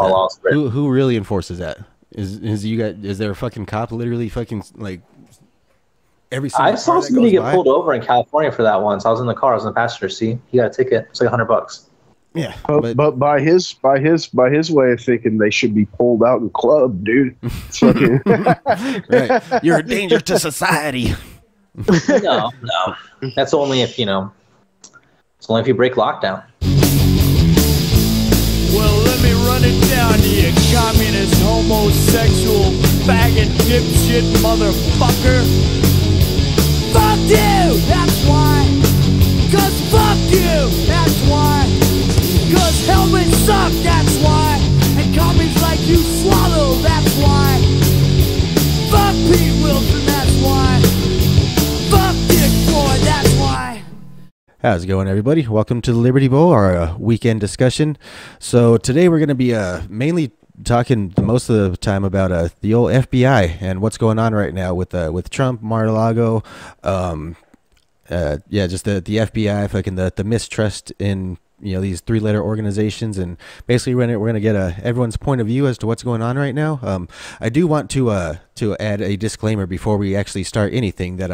that? Right? Who really enforces that? Is there a fucking cop literally fucking like every single I saw car that somebody goes get by? pulled over in California for that once. I was in the car, I was in the passenger seat. He got a ticket. It's like $100. Yeah, but by his way of thinking, they should be pulled out and clubbed, dude. Fucking right. You're a danger to society. No. That's only if it's only if you break lockdown. Well, let me run it down to you, communist, homosexual, faggot, dipshit, motherfucker. Fuck you, that's why. 'Cause fuck you, that's why. 'Cause helmets suck, that's why. And commies like you swallow, that's why. Fuck Pete Wilson, that's why. Fuck Dick Floyd, that's why. How's it going, everybody? Welcome to the Liberty Bowl, our weekend discussion. So today we're going to be mainly talking most of the time about the old FBI and what's going on right now with Trump, Mar-a-Lago, just the FBI, fucking the mistrust in these three-letter organizations, and basically we're gonna get everyone's point of view as to what's going on right now. I do want to add a disclaimer before we actually start anything that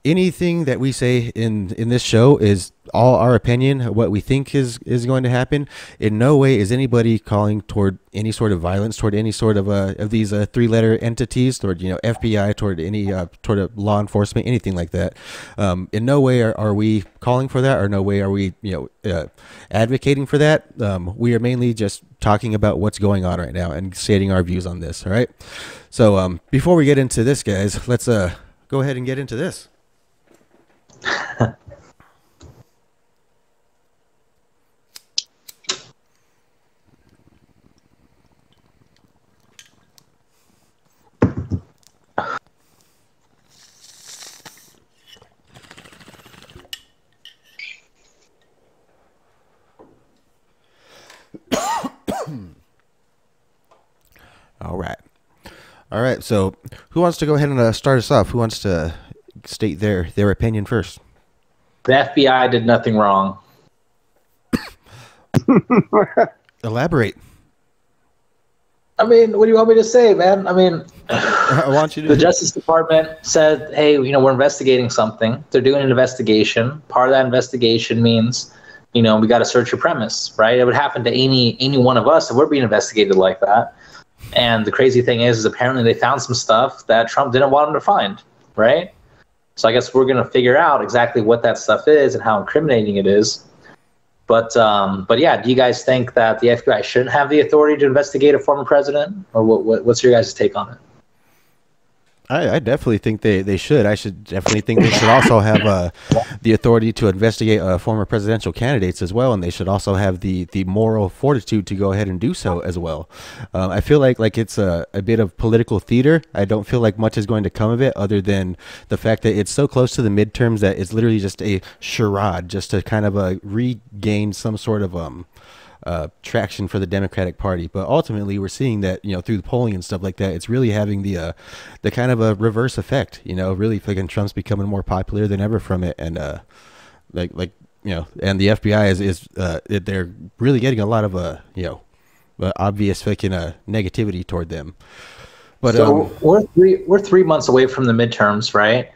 anything that we say in this show is all our opinion, what we think is going to happen. In no way is anybody calling toward any sort of violence toward any sort of these three-letter entities, toward FBI, toward any toward law enforcement, anything like that. In no way are we calling for that, or no way are we advocating for that. We are mainly just talking about what's going on right now and stating our views on this. All right. So before we get into this, guys, let's go ahead and get into this. All right. So who wants to go ahead and start us off? Who wants to state their opinion first? The FBI did nothing wrong. Elaborate. I mean, what do you want me to say, man? I mean, I want you to. The Justice Department said, hey, we're investigating something. They're doing an investigation. Part of that investigation means, we got to search your premise, right? It would happen to any one of us if we're being investigated like that. And the crazy thing is apparently they found some stuff that Trump didn't want them to find, right? So I guess we're going to figure out exactly what that stuff is and how incriminating it is. But yeah, do you guys think that the FBI shouldn't have the authority to investigate a former president? Or what's your guys' take on it? I definitely think they should. I should definitely think they should also have the authority to investigate former presidential candidates as well, and they should also have the moral fortitude to go ahead and do so as well. I feel like it's a bit of political theater. I don't feel like much is going to come of it, other than the fact that it's so close to the midterms that it's literally just a charade, just to kind of regain some sort of traction for the Democratic Party. But ultimately we're seeing that through the polling and stuff like that, it's really having the kind of a reverse effect. Really fucking Trump's becoming more popular than ever from it, and and the FBI is they're really getting a lot of obvious fucking negativity toward them. But so we're 3 months away from the midterms, right?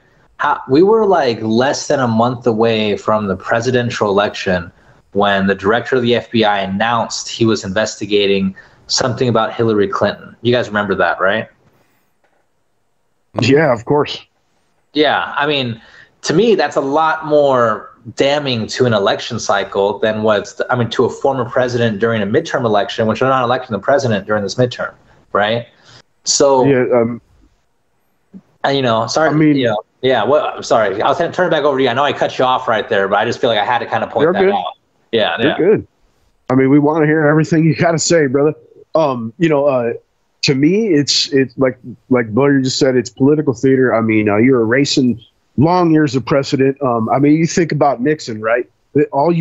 We were like less than a month away from the presidential election when the director of the FBI announced he was investigating something about Hillary Clinton. You guys remember that, right? Yeah, of course. Yeah, I mean, to me, that's a lot more damning to an election cycle than to a former president during a midterm election, which they're not electing the president during this midterm, right? So, yeah, sorry, I mean, yeah. Well, I'm sorry. I'll turn it back over to you. I know I cut you off right there, but I just feel like I had to kind of point that out. Yeah, you're good. I mean, we want to hear everything you got to say, brother. To me, it's like Blair just said, it's political theater. I mean, you're erasing long years of precedent. I mean, you think about Nixon, right? All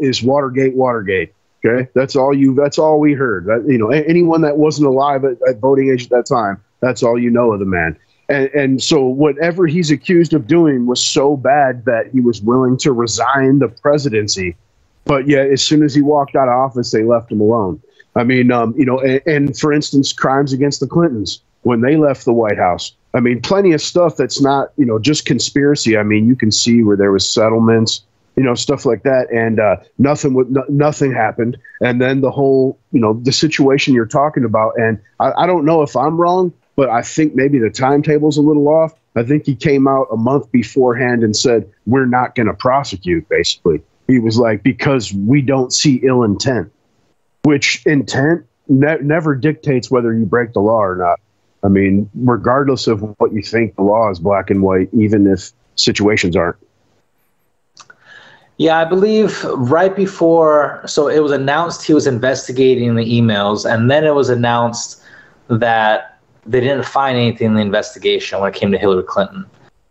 is Watergate. Okay, that's all we heard. Anyone that wasn't alive at voting age at that time, that's all you know of the man. And so whatever he's accused of doing was so bad that he was willing to resign the presidency. But yet, as soon as he walked out of office, they left him alone. I mean, and for instance, crimes against the Clintons when they left the White House. I mean, plenty of stuff that's not, just conspiracy. I mean, you can see where there was settlements, stuff like that, and nothing happened. And then the whole, the situation you're talking about, and I don't know if I'm wrong, but I think maybe the timetable's a little off. I think he came out a month beforehand and said, we're not going to prosecute, basically. He was like, because we don't see ill intent, which intent never dictates whether you break the law or not. I mean, regardless of what you think, the law is black and white, even if situations aren't. Yeah, I believe right before, so it was announced he was investigating the emails, and then it was announced that they didn't find anything in the investigation when it came to Hillary Clinton.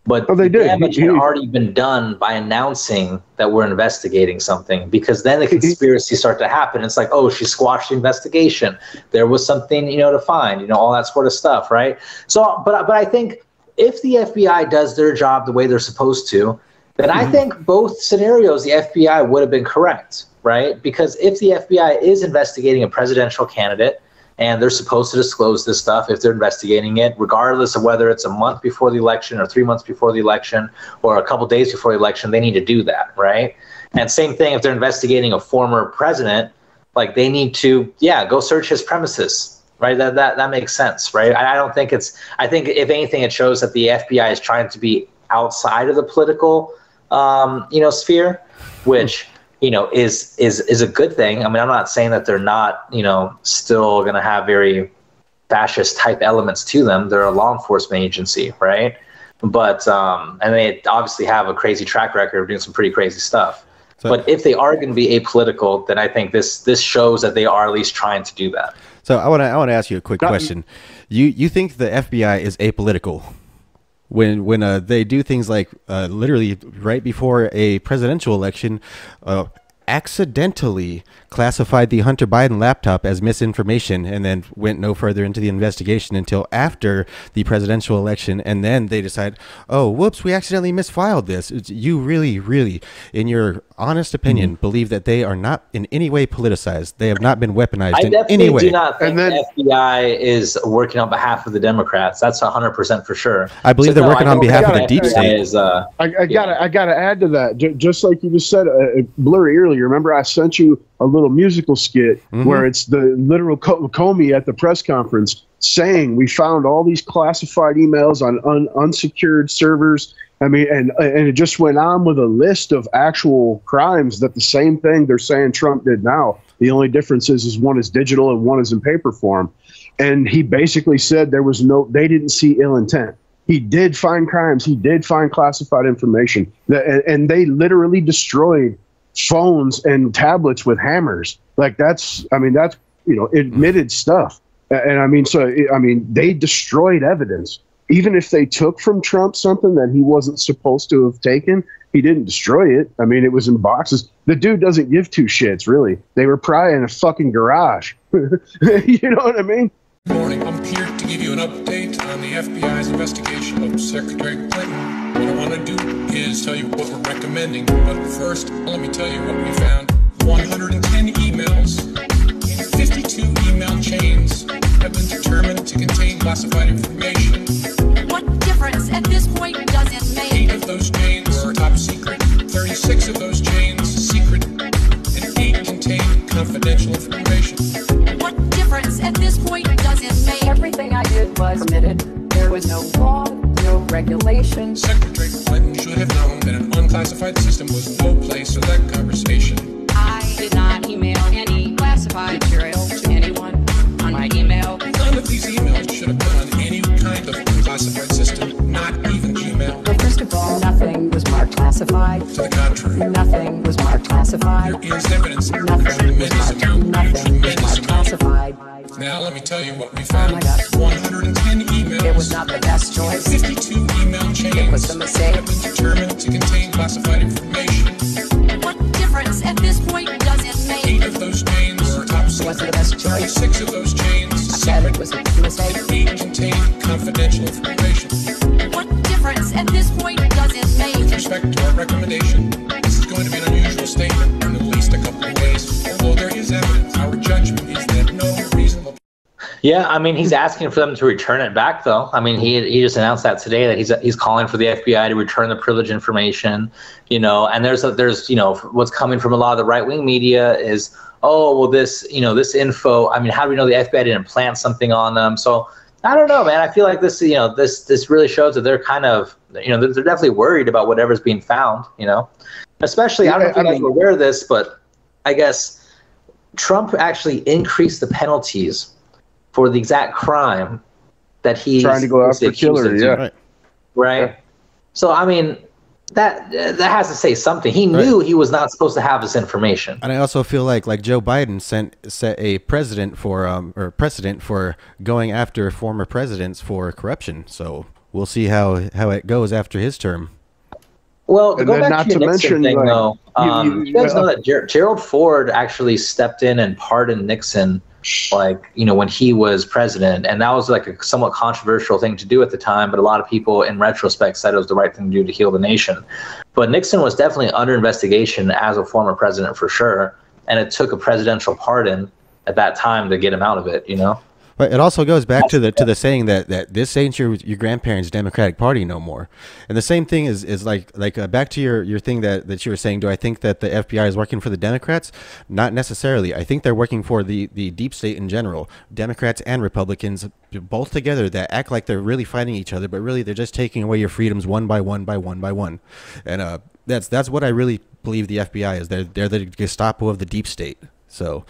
But they did. The damage had already been done by announcing that we're investigating something, because then the conspiracy started to happen. It's like, oh, she squashed the investigation. There was something, to find, all that sort of stuff, right? So, but I think if the FBI does their job the way they're supposed to, then I think both scenarios, the FBI would have been correct, right? Because if the FBI is investigating a presidential candidate, and they're supposed to disclose this stuff if they're investigating it, regardless of whether it's a month before the election or 3 months before the election or a couple days before the election, they need to do that, right? And same thing if they're investigating a former president, like they need to, go search his premises, right? That makes sense, right? I think if anything, it shows that the FBI is trying to be outside of the political, sphere, which is a good thing. I mean, I'm not saying that they're not, still going to have very fascist type elements to them. They're a law enforcement agency, right? But, and they obviously have a crazy track record of doing some pretty crazy stuff. But if they are going to be apolitical, then I think this shows that they are at least trying to do that. So I want to ask you a quick question. You think the FBI is apolitical when they do things like literally right before a presidential election, accidentally classified the Hunter Biden laptop as misinformation and then went no further into the investigation until after the presidential election, and then they decide, oh, whoops, we accidentally misfiled this. You really, in your honest opinion, believe that they are not in any way politicized. They have not been weaponized in any way. I definitely do not think the FBI is working on behalf of the Democrats. That's 100% for sure. I believe they're working on behalf of the deep state. I gotta add to that. Just like you just said, blurry earlier. Remember, I sent you a little musical skit where it's the literal Comey at the press conference saying we found all these classified emails on unsecured servers. I mean, and it just went on with a list of actual crimes that the same thing they're saying Trump did now. The only difference is one is digital and one is in paper form. And he basically said they didn't see ill intent. He did find crimes. He did find classified information. And they literally destroyed phones and tablets with hammers. Like that's admitted stuff. And they destroyed evidence. Even if they took from Trump something that he wasn't supposed to have taken, he didn't destroy it. I mean, it was in boxes. The dude doesn't give two shits, really. They were probably in a fucking garage. You know what I mean? Good morning. I'm here to give you an update on the FBI's investigation of Secretary Clinton. What I want to do is tell you what we're recommending. But first, let me tell you what we found. 110 emails in 52 email chains have been determined to contain classified information. What difference at this point does it make? 8 of those chains are top secret, 36 of those chains secret, and 8 contain confidential information. What difference at this point does it make? Everything I did was permitted. There was no law, no regulation. Secretary Clinton should have known that an unclassified system was no place for that conversation. I did not email any classified material to anyone on my email. None of these emails should have been on any kind of classified system, not even Gmail. Well, first of all, nothing was marked classified. To the contrary, Nothing was marked classified. there is evidence, Nothing was marked classified. Now let me tell you what we Oh found. my God. 110 emails. It was not the best choice. 52 email chains It was a mistake. have been determined to contain classified information. What difference at this point does it make? 8 of those chains are top It wasn't secret. the best choice. 6 of those chains I said secret. it was a mistake. 8 contain confidential information. What difference at this point does it With make? respect to our recommendation, this is going to be an unusual statement in at least a couple of ways. Although there is evidence, our judgment is that Yeah, I mean, he's asking for them to return it back, though. I mean, he just announced that today that he's calling for the FBI to return the privileged information, and there's what's coming from a lot of the right-wing media is, oh, well, this info, I mean, how do we know the FBI didn't plant something on them? So I don't know, man. I feel like this really shows that they're kind of, they're definitely worried about whatever's being found, especially, I don't know if you guys were aware of this, but I guess Trump actually increased the penalties for the exact crime that he's trying to go after killer, yeah. Right. So I mean, that has to say something. He knew he was not supposed to have this information. And I also feel like Joe Biden set a precedent for going after former presidents for corruption. So we'll see how it goes after his term. Well, to go back to your Nixon thing, though, you guys know that Gerald Ford actually stepped in and pardoned Nixon, when he was president, and that was like a somewhat controversial thing to do at the time, but a lot of people in retrospect said it was the right thing to do to heal the nation. But Nixon was definitely under investigation as a former president for sure, and it took a presidential pardon at that time to get him out of it, But it also goes back to the saying that this ain't your grandparents' Democratic Party no more. And the same thing is back to your thing that you were saying. Do I think that the FBI is working for the Democrats? Not necessarily. I think they're working for the deep state in general, Democrats and Republicans both together, that act like they're really fighting each other, but really they're just taking away your freedoms one by one by one by one. And that's what I really believe the FBI is. They're the Gestapo of the deep state. So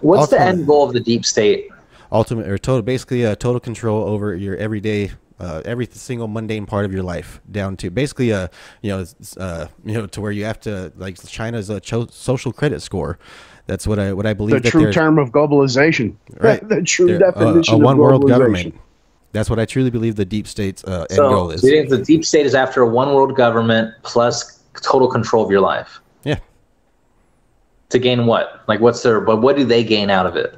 what's the end goal of the deep state? Basically total control over your everyday, every single mundane part of your life, down to basically to where you have to, like China's social credit score. That's what I believe. The true term of globalization, right? The true definition of one world government. globalization. That's what I truly believe the deep state's end goal is. So you think the deep state is after a one world government plus total control of your life? Yeah. To gain what? But what do they gain out of it?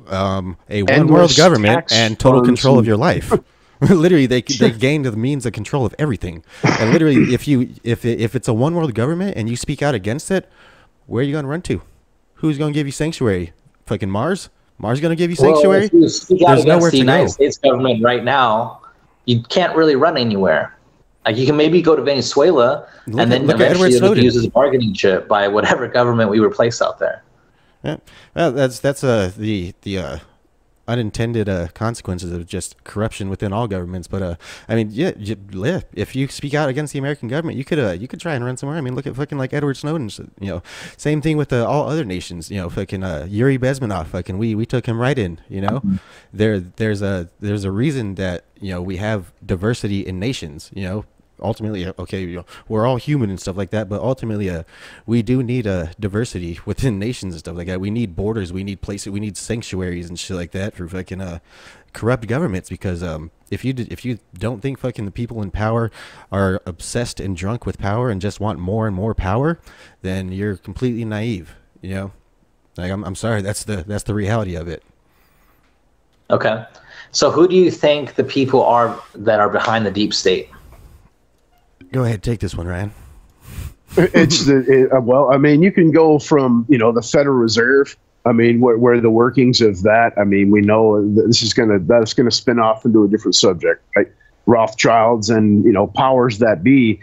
A one world government and total control of your life. Literally, they gain the means of control of everything. And literally, if it's a one world government and you speak out against it, where are you going to run to? Who's going to give you sanctuary? Fucking Mars? Mars going to give you sanctuary? Well, if you speak out against the United States government right now, you can't really run anywhere. Like, you can maybe go to Venezuela, and then eventually it'll be used as a bargaining chip by whatever government we replace out there. Yeah, well, that's the unintended consequences of just corruption within all governments. But I mean, if you speak out against the American government, you could try and run somewhere. I mean, look at fucking like Edward Snowden. Same thing with all other nations. Fucking Yuri Bezmenov. Fucking we took him right in. There's a reason that we have diversity in nations. Ultimately, okay, we're all human and stuff like that, but ultimately, we do need a diversity within nations and stuff like that. We need borders, we need places, we need sanctuaries and shit like that for fucking corrupt governments. Because if you don't think fucking the people in power are obsessed and drunk with power and just want more and more power, then you're completely naive. I'm sorry, that's the reality of it. Okay, so who do you think the people are that are behind the deep state? Go ahead, take this one, Ryan. Well, I mean, you can go from the Federal Reserve. I mean, where the workings of that. I mean, we know that's gonna spin off into a different subject, right? Rothschilds and powers that be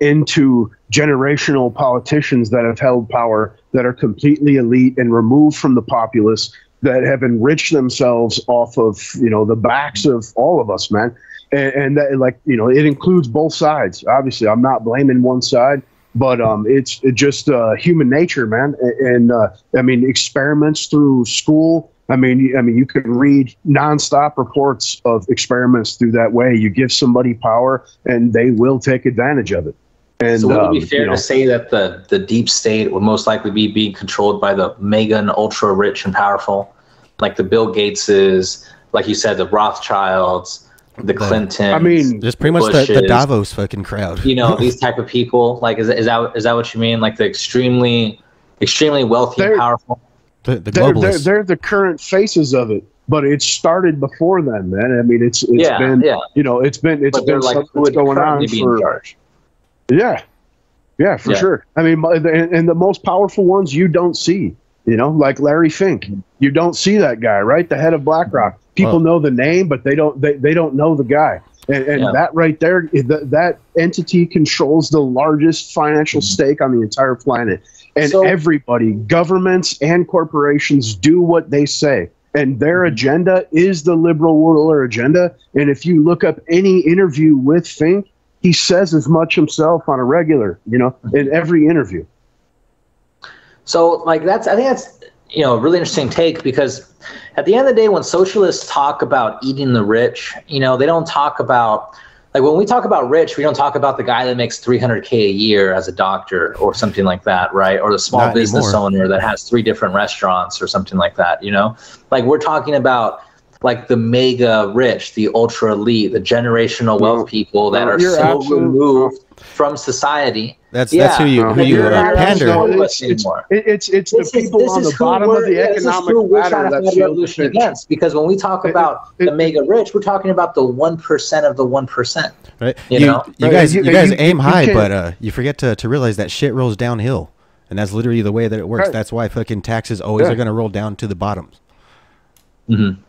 into generational politicians that have held power, that are completely elite and removed from the populace, that have enriched themselves off of the backs of all of us, man. And that, it includes both sides. Obviously, I'm not blaming one side, but it's just human nature, man. And I mean, experiments through school. I mean, you can read nonstop reports of experiments through that way. You give somebody power, and they will take advantage of it. And so, would it be fair to say that the deep state would most likely be being controlled by the mega and ultra rich and powerful, like the Bill Gateses, like you said, the Rothschilds, the Clintons? I mean, there's pretty much the Davos fucking crowd. These type of people. Like, is that what you mean? Like the extremely wealthy and powerful. The globalists. They're the current faces of it, but it started before then, man. I mean, it's been it's been something that's going on for. Yeah, for sure. I mean, and the most powerful ones you don't see. You know, like Larry Fink. You don't see that guy, right? The head of BlackRock. People know the name, but they don't know the guy. And that right there, that entity controls the largest financial stake on the entire planet. And everybody, governments and corporations, do what they say. And their agenda is the liberal ruler agenda. And if you look up any interview with Fink, he says as much himself on a regular, you know, in every interview. So, like, I think that's, you know, a really interesting take, because at the end of the day, when socialists talk about eating the rich, you know, they don't talk about, like, when we talk about rich, we don't talk about the guy that makes $300K a year as a doctor or something like that, right? Or the small business owner that has 3 different restaurants or something like that, you know? Like, we're talking about, like, the mega rich, the ultra elite, the generational wealth people that are so removed from society. That's who you pander. It's the people on the bottom of the economic ladder that feel revolution against. Because when we talk about the mega rich, we're talking about the 1% of the 1%. Right. You guys aim high, but you forget to realize that shit rolls downhill, and that's literally the way that it works. Right. That's why fucking taxes always are going to roll down to the bottoms. Mm-hmm.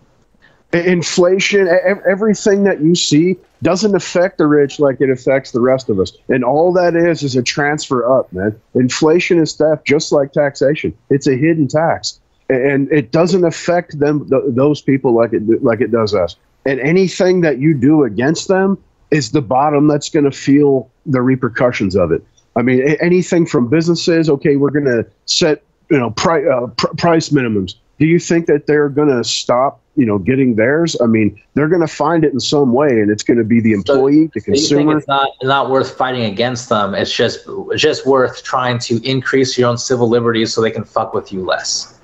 Inflation, everything that you see doesn't affect the rich like it affects the rest of us. And all that is a transfer up, man. Inflation is theft, just like taxation. It's a hidden tax. And it doesn't affect them, those people, like it does us. And anything that you do against them is the bottom that's going to feel the repercussions of it. I mean, anything from businesses, okay, we're going to set, you know, price minimums. Do you think that they're going to stop, you know, getting theirs? I mean, they're going to find it in some way, and it's going to be the employee, the consumer. You think it's not worth fighting against them? It's just worth trying to increase your own civil liberties so they can fuck with you less.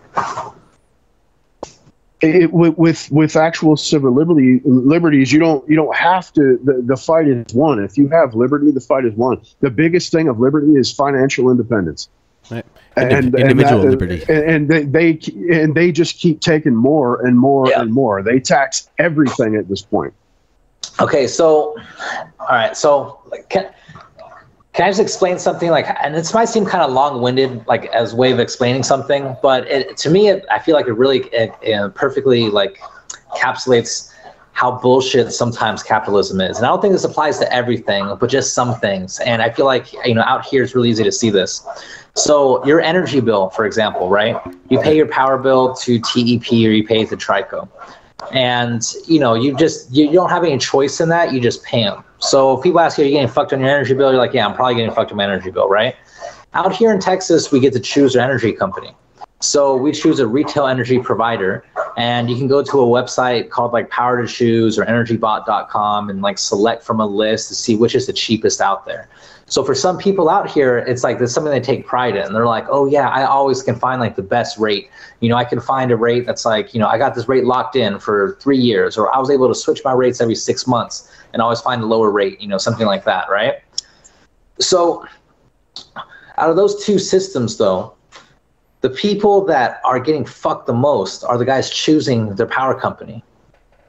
With actual civil liberties, you don't have to. The fight is won. If you have liberty, the fight is won. The biggest thing of liberty is financial independence. Right. Individual liberty, and they just keep taking more and more and more. They tax everything at this point. Okay, so all right, so can I just explain something, like, and this might seem kind of long-winded, like, as a way of explaining something, but to me, I feel like it really perfectly, like, encapsulates how bullshit sometimes capitalism is. And I don't think this applies to everything, but just some things. And I feel like, you know, out here it's really easy to see this. So your energy bill, for example, right? You pay your power bill to TEP, or you pay it to Trico. And, you know, you don't have any choice in that. You just pay them. So if people ask you, are you getting fucked on your energy bill? You're like, yeah, I'm probably getting fucked on my energy bill, right? Out here in Texas, we get to choose our energy company. So we choose a retail energy provider, and you can go to a website called, like, Power to Choose or energybot.com and, like, select from a list to see which is the cheapest out there. So for some people out here, it's like there's something they take pride in. They're like, oh yeah, I always can find, like, the best rate. You know, I can find a rate that's like, you know, I got this rate locked in for 3 years, or I was able to switch my rates every 6 months and always find a lower rate, you know, something like that, right? So out of those two systems, though, the people that are getting fucked the most are the guys choosing their power company,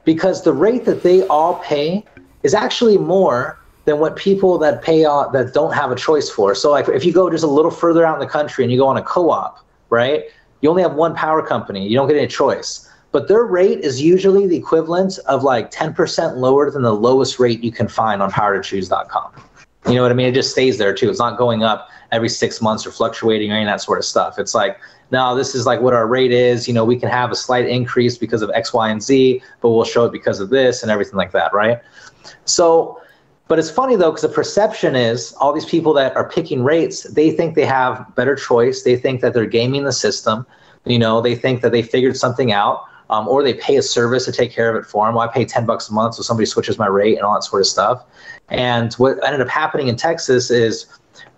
because the rate that they all pay is actually more than what people that pay that don't have a choice for. So, like, if you go just a little further out in the country and you go on a co-op, right? You only have one power company. You don't get any choice. But their rate is usually the equivalent of, like, 10% lower than the lowest rate you can find on powertochoose.com. You know what I mean? It just stays there too. It's not going up every 6 months or fluctuating or any of that sort of stuff. It's like, no, this is like what our rate is. You know, we can have a slight increase because of X, Y, and Z, but we'll show it because of this and everything like that, right? So, but it's funny though, because the perception is all these people that are picking rates, they think they have better choice. They think that they're gaming the system. You know, they think that they figured something out, or they pay a service to take care of it for them. Well, I pay $10 a month, so somebody switches my rate and all that sort of stuff. And what ended up happening in Texas is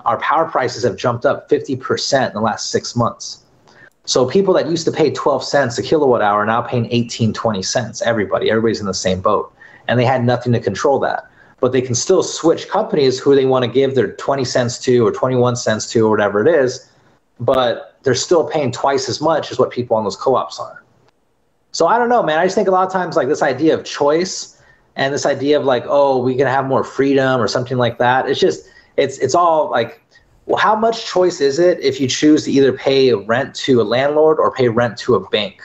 our power prices have jumped up 50% in the last 6 months. So people that used to pay 12 cents a kilowatt hour are now paying 18, 20 cents. Everybody's in the same boat. And they had nothing to control that. But they can still switch companies who they want to give their 20 cents to or 21 cents to or whatever it is, but they're still paying twice as much as what people on those co-ops are. So I don't know, man. I just think a lot of times, like, this idea of choice and this idea of, like, oh, we can have more freedom or something like that. It's just, it's all like well, how much choice is it if you choose to either pay rent to a landlord or pay rent to a bank?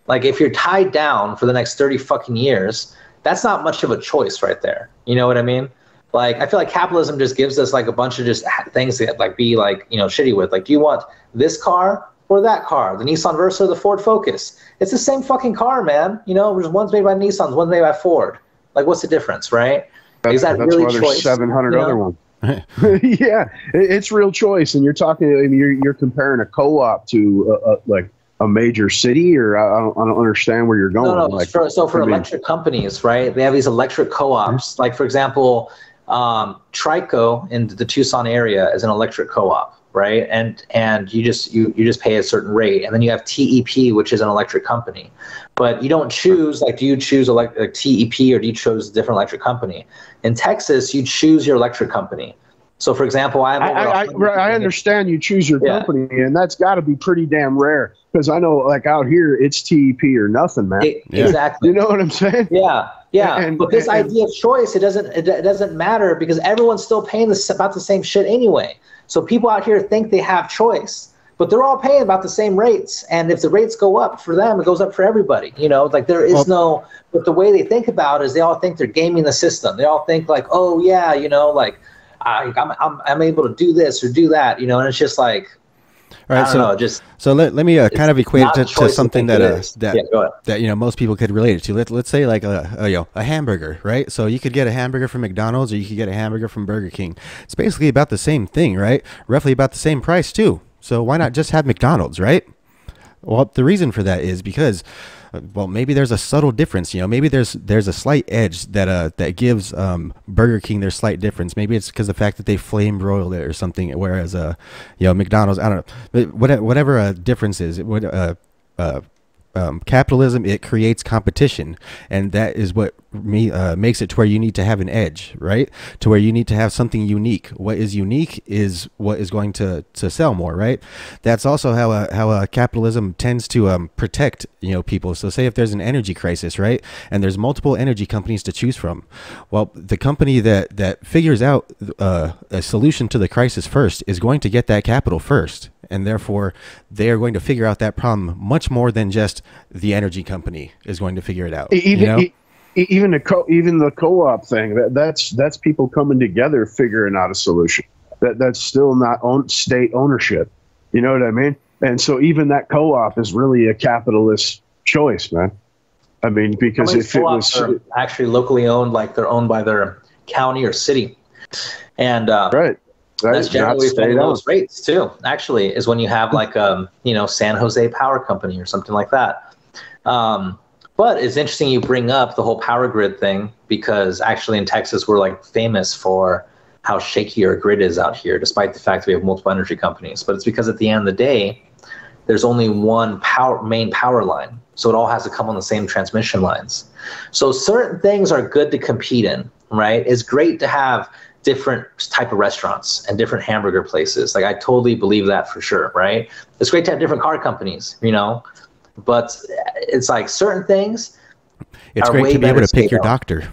Like, if you're tied down for the next 30 fucking years, that's not much of a choice right there. You know what I mean? Like, I feel like capitalism just gives us like a bunch of just things to like be like, you know, shitty with. Like, do you want this car or that car? The Nissan Versa or the Ford Focus? It's the same fucking car, man. You know, one's made by Nissan, one's made by Ford. Like, what's the difference, right? Is that that's really why there's choice? 700 other ones. Yeah, it's real choice, and you're talking. I mean, you're comparing a co-op to like a major city, or I don't understand where you're going. No. Like, for electric companies, right? They have these electric co-ops. Like, for example, Trico in the Tucson area is an electric co-op, right? And you just pay a certain rate, and then you have TEP, which is an electric company. But you don't choose, like, do you choose like TEP or do you choose a different electric company? In Texas, you choose your electric company. So, for example, I understand you choose your company, and that's got to be pretty damn rare, because I know, like, out here, it's TEP or nothing, man. Exactly. You know what I'm saying? Yeah. But this idea of choice, it doesn't matter, because everyone's still paying about the same shit anyway. So people out here think they have choice, but they're all paying about the same rates. And if the rates go up for them, it goes up for everybody. You know, like, there is no. But the way they think about it is they all think they're gaming the system. They all think like, oh yeah, you know, like, I'm able to do this or do that, you know, and it's just like, all right, I don't know, so let me kind of equate it to something go ahead. that you know, most people could relate it to. Let's say like a hamburger, right? So you could get a hamburger from McDonald's, or you could get a hamburger from Burger King. It's basically about the same thing, right? Roughly about the same price too. So why not just have McDonald's, right? Well, the reason for that is because, well, maybe there's a subtle difference. You know, maybe there's a slight edge that gives Burger King their slight difference. Maybe it's because the fact that they flame broiled it or something, whereas you know, McDonald's, I don't know, whatever a difference is, capitalism, it creates competition, and that is what makes it to where you need to have an edge, right? To where you need to have something unique. What is unique is what is going to sell more, right? That's also how capitalism tends to protect, you know, people. So say if there's an energy crisis, right, and there's multiple energy companies to choose from, well, the company that figures out a solution to the crisis first is going to get that capital first. And therefore, they are going to figure out that problem much more than just the energy company is going to figure it out. Even the co-op thing, that's people coming together figuring out a solution. That's still not state ownership. You know what I mean? And so even that co-op is really a capitalist choice, man. I mean, because if it was actually locally owned, like they're owned by their county or city, and right. That's generally one of the lowest rates too, actually, is when you have like you know, San Jose Power Company or something like that. But it's interesting you bring up the whole power grid thing, because actually in Texas we're like famous for how shaky our grid is out here, despite the fact that we have multiple energy companies. But it's because at the end of the day, there's only one main power line, so it all has to come on the same transmission lines. So certain things are good to compete in, right? It's great to have different type of restaurants and different hamburger places. Like, I totally believe that for sure, right? It's great to have different car companies, you know, but it's like certain things. It's great to be able to pick your doctor.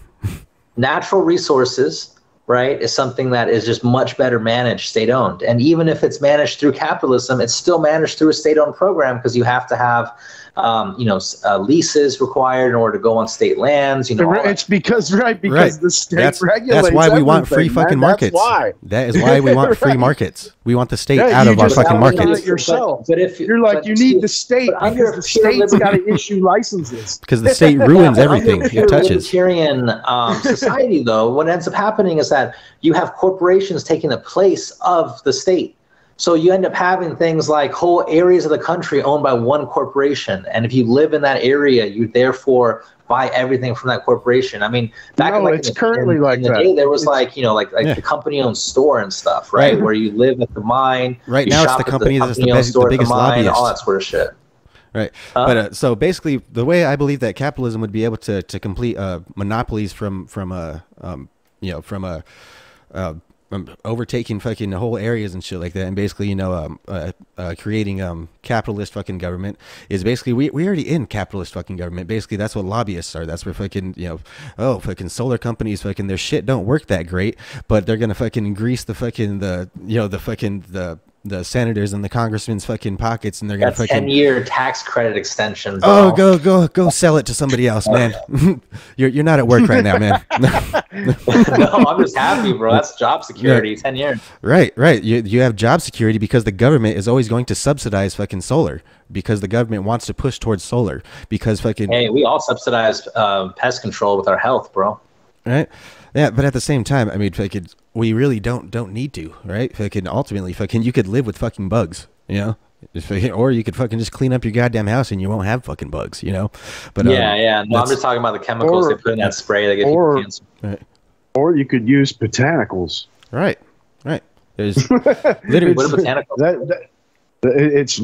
Natural resources, right, is something that is just much better managed, state-owned. And even if it's managed through capitalism, it's still managed through a state-owned program, because you have to have you know, leases required in order to go on state lands. You know, it's because the state regulates. That's why we want free fucking markets. That is why we want free markets. We want the state out of our fucking markets. But if you're like, you need the state, because the state's got to issue licenses. Because the state ruins everything it touches. Libertarian society, though, what ends up happening is that you have corporations taking the place of the state. So you end up having things like whole areas of the country owned by one corporation. And if you live in that area, you therefore buy everything from that corporation. I mean, back in the day, there was like, you know, like the company-owned store and stuff, right? Where you live at the mine. Right now, it's the company that's the biggest lobbyist. All that sort of shit. Right. But so basically, the way I believe that capitalism would be able to complete monopolies from overtaking fucking whole areas and shit like that, and basically, you know, creating capitalist fucking government is basically we already in capitalist fucking government. Basically, that's what lobbyists are. That's where fucking, you know, oh, fucking solar companies, fucking their shit don't work that great, but they're gonna fucking grease the fucking the senators and the congressmen's fucking pockets, and they're gonna That's fucking 10-year tax credit extensions. oh, go sell it to somebody else, man. you're not at work right now, man. No, I'm just happy, bro. That's job security. 10 years. Right. You have job security because the government is always going to subsidize fucking solar, because the government wants to push towards solar, because fucking Hey, we all subsidize pest control with our health, bro. right. Yeah, but at the same time, I mean, fucking, we really don't need to, right? Fucking, ultimately, fucking, you could live with fucking bugs, you know, or you could fucking just clean up your goddamn house and you won't have fucking bugs, you know. But yeah. No, I'm just talking about the chemicals they put in that spray that get people cancer. Right. Or you could use botanicals. Right. There's literally What are botanicals? It's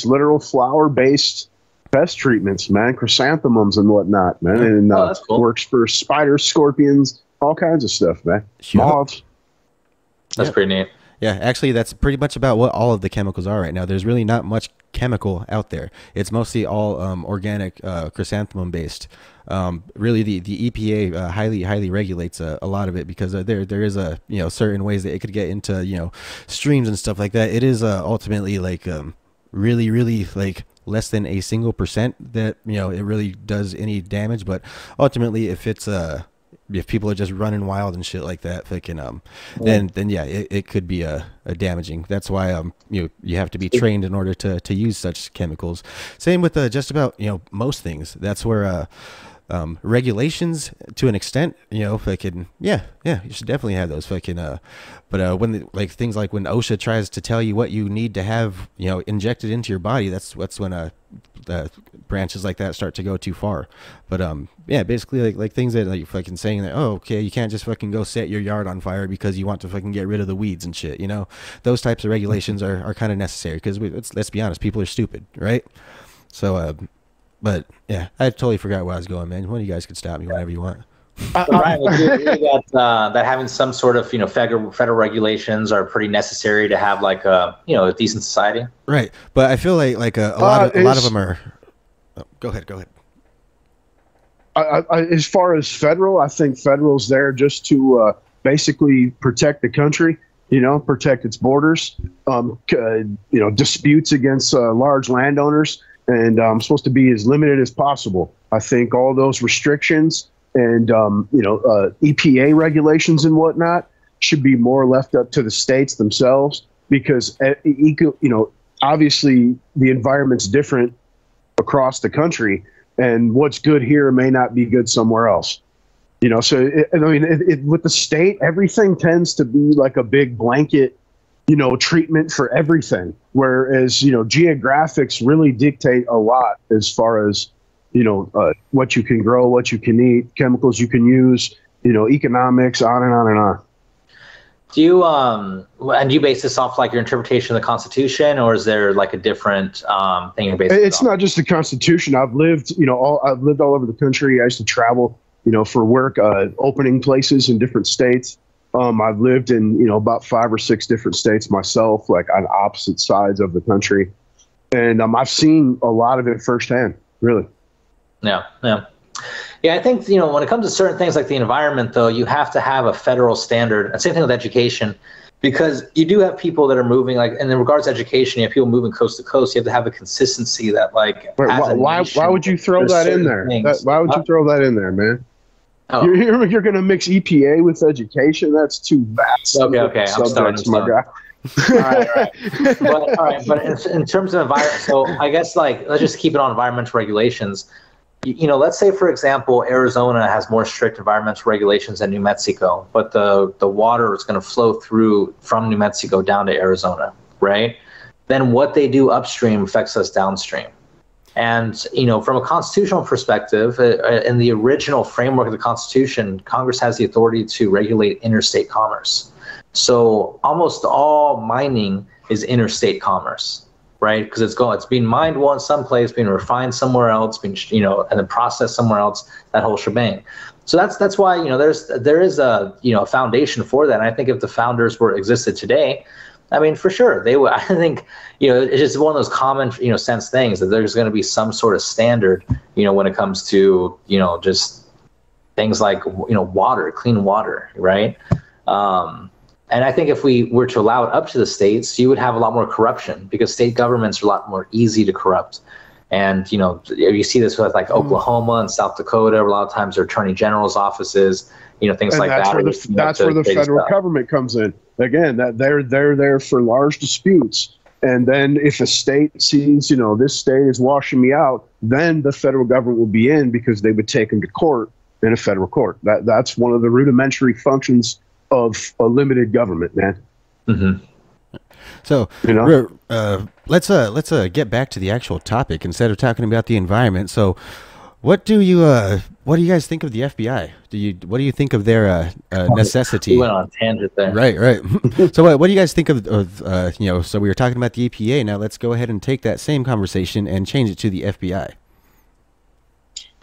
literal flower-based pest treatments, man. Chrysanthemums and whatnot, man. And that's cool. Works for spiders, scorpions, all kinds of stuff, man. Moths. That's pretty neat. Yeah, actually, that's pretty much about what all of the chemicals are right now. There's really not much chemical out there. It's mostly all organic, chrysanthemum based. Really, the EPA highly regulates a lot of it, because there is a, you know, certain ways that it could get into, you know, streams and stuff like that. It is ultimately like really like less than a single % that, you know, it really does any damage. But ultimately, if it's if people are just running wild and shit like that, fucking then yeah, it could be a damaging. That's why you have to be trained in order to use such chemicals. Same with just about, you know, most things. That's where regulations to an extent, you know, fucking yeah, you should definitely have those fucking but when like things like when OSHA tries to tell you what you need to have, you know, injected into your body, that's when branches like that start to go too far. But yeah, basically like things that like fucking saying that, oh, okay, you can't just fucking go set your yard on fire because you want to fucking get rid of the weeds and shit, you know. Those types of regulations are kind of necessary, because let's be honest, people are stupid, right? So but yeah, I totally forgot where I was going, man. One of you guys could stop me whenever you want. Right, that having some sort of, you know, federal regulations are pretty necessary to have like a, you know, a decent society. Right, but I feel like a lot of them are. Oh, go ahead. As far as federal, I think federal's there just to basically protect the country, you know, protect its borders, you know, disputes against large landowners, and supposed to be as limited as possible. I think all those restrictions and, you know, EPA regulations and whatnot should be more left up to the states themselves, because, you know, obviously the environment's different across the country, and what's good here may not be good somewhere else. You know, so with the state, everything tends to be like a big blanket, you know, treatment for everything. Whereas, you know, geographics really dictate a lot as far as, you know, what you can grow, what you can eat, chemicals you can use, you know, economics, on and on and on. Do you and do you base this off like your interpretation of the Constitution, or is there like a different thing you're basing it It's not just the Constitution. I've lived, you know, I've lived all over the country. I used to travel, you know, for work, opening places in different states. I've lived in, you know, about 5 or 6 different states myself, like on opposite sides of the country, and I've seen a lot of it firsthand, really. Yeah, I think, you know, when it comes to certain things like the environment, though, you have to have a federal standard. And same thing with education, because you do have people that are moving, like, and in regards to education, you have people moving coast to coast. You have to have a consistency that, like, why would you throw that in there? Why would you throw that in there, man? Oh. You're going to mix EPA with education? That's too vast. Okay. I'm starting, my guy. all right. But in terms of environment, so I guess, like, let's just keep it on environmental regulations. You know, let's say, for example, Arizona has more strict environmental regulations than New Mexico, but the water is going to flow through from New Mexico down to Arizona, right? Then what they do upstream affects us downstream. And, you know, from a constitutional perspective, in the original framework of the Constitution, Congress has the authority to regulate interstate commerce. So almost all mining is interstate commerce, right? Because it's being mined once someplace, being refined somewhere else, being and then processed somewhere else. That whole shebang. So that's why there is a a foundation for that. And I think if the founders existed today, I mean, for sure they would. I think it's just one of those common sense things that there's going to be some sort of standard when it comes to just things like water, clean water, right? And I think if we were to allow it up to the states, you would have a lot more corruption because state governments are a lot more easy to corrupt. And, you see this with like Oklahoma and South Dakota. A lot of times their attorney general's offices, things like that. That's where the federal government comes in. Again, that they're there for large disputes. And then if a state sees, this state is washing me out, then the federal government will be in because they would take them to court in a federal court. That's one of the rudimentary functions of a limited government, man. Mm-hmm. So let's get back to the actual topic instead of talking about the environment. So what do you guys think of the FBI? What do you think of their necessity? We went on a tangent there. Right. So what do you guys think of so we were talking about the EPA. Now let's go ahead and take that same conversation and change it to the FBI.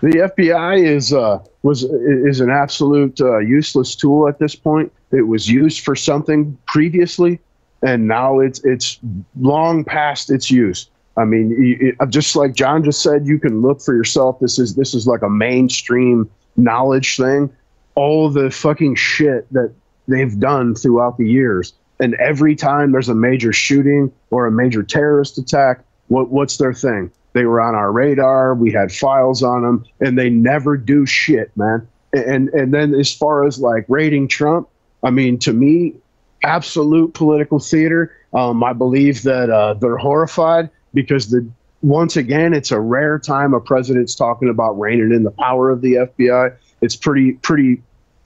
The FBI is an absolute useless tool at this point. It was used for something previously, and now it's long past its use. I mean, just like John just said, you can look for yourself. This is like a mainstream knowledge thing. All the fucking shit that they've done throughout the years, and every time there's a major shooting or a major terrorist attack, what's their thing? They were on our radar. We had files on them, and they never do shit, man. And then as far as like rating Trump, I mean, to me, absolute political theater. I believe that they're horrified because once again, it's a rare time a president's talking about reining in the power of the FBI. It's pretty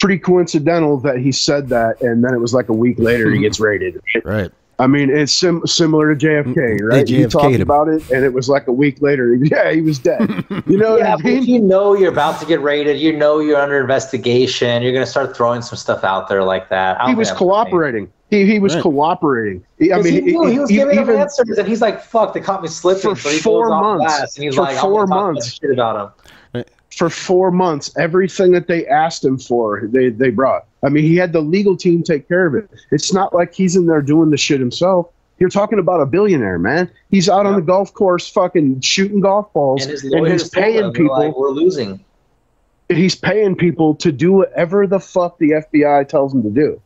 coincidental that he said that, and then it was like a week later he gets raided. Right. I mean, it's similar to JFK, right? He talked about it, and it was like a week later. He was dead. You know what I mean? But if you're about to get raided, you're under investigation, you're going to start throwing some stuff out there like that. He was cooperating. He was cooperating. I mean, he was giving them answers, and he's like, "Fuck, they caught me slipping." For 4 months. And he's like, "4 months, shit about him." For 4 months, everything that they asked him for, they brought. I mean, he had the legal team take care of it. It's not like he's in there doing the shit himself. You're talking about a billionaire, man. He's out on the golf course fucking shooting golf balls, and he's paying people. Like, we're losing. He's paying people to do whatever the fuck the FBI tells him to do.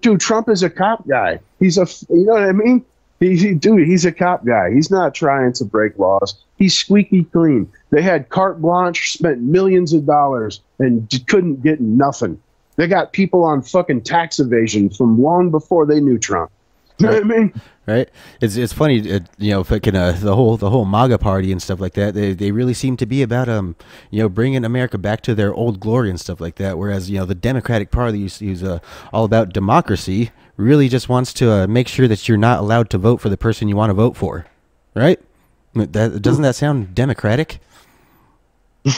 Dude, Trump is a cop guy. He's you know what I mean? He's a cop guy. He's not trying to break laws. He's squeaky clean. They had carte blanche, spent millions of dollars, and couldn't get nothing. They got people on fucking tax evasion from long before they knew Trump. You know what I mean? Right. It's funny, fucking the whole MAGA party and stuff like that. They really seem to be about bringing America back to their old glory and stuff like that. Whereas the Democratic Party, who's all about democracy, really just wants to make sure that you're not allowed to vote for the person you want to vote for. Right? Doesn't that sound democratic?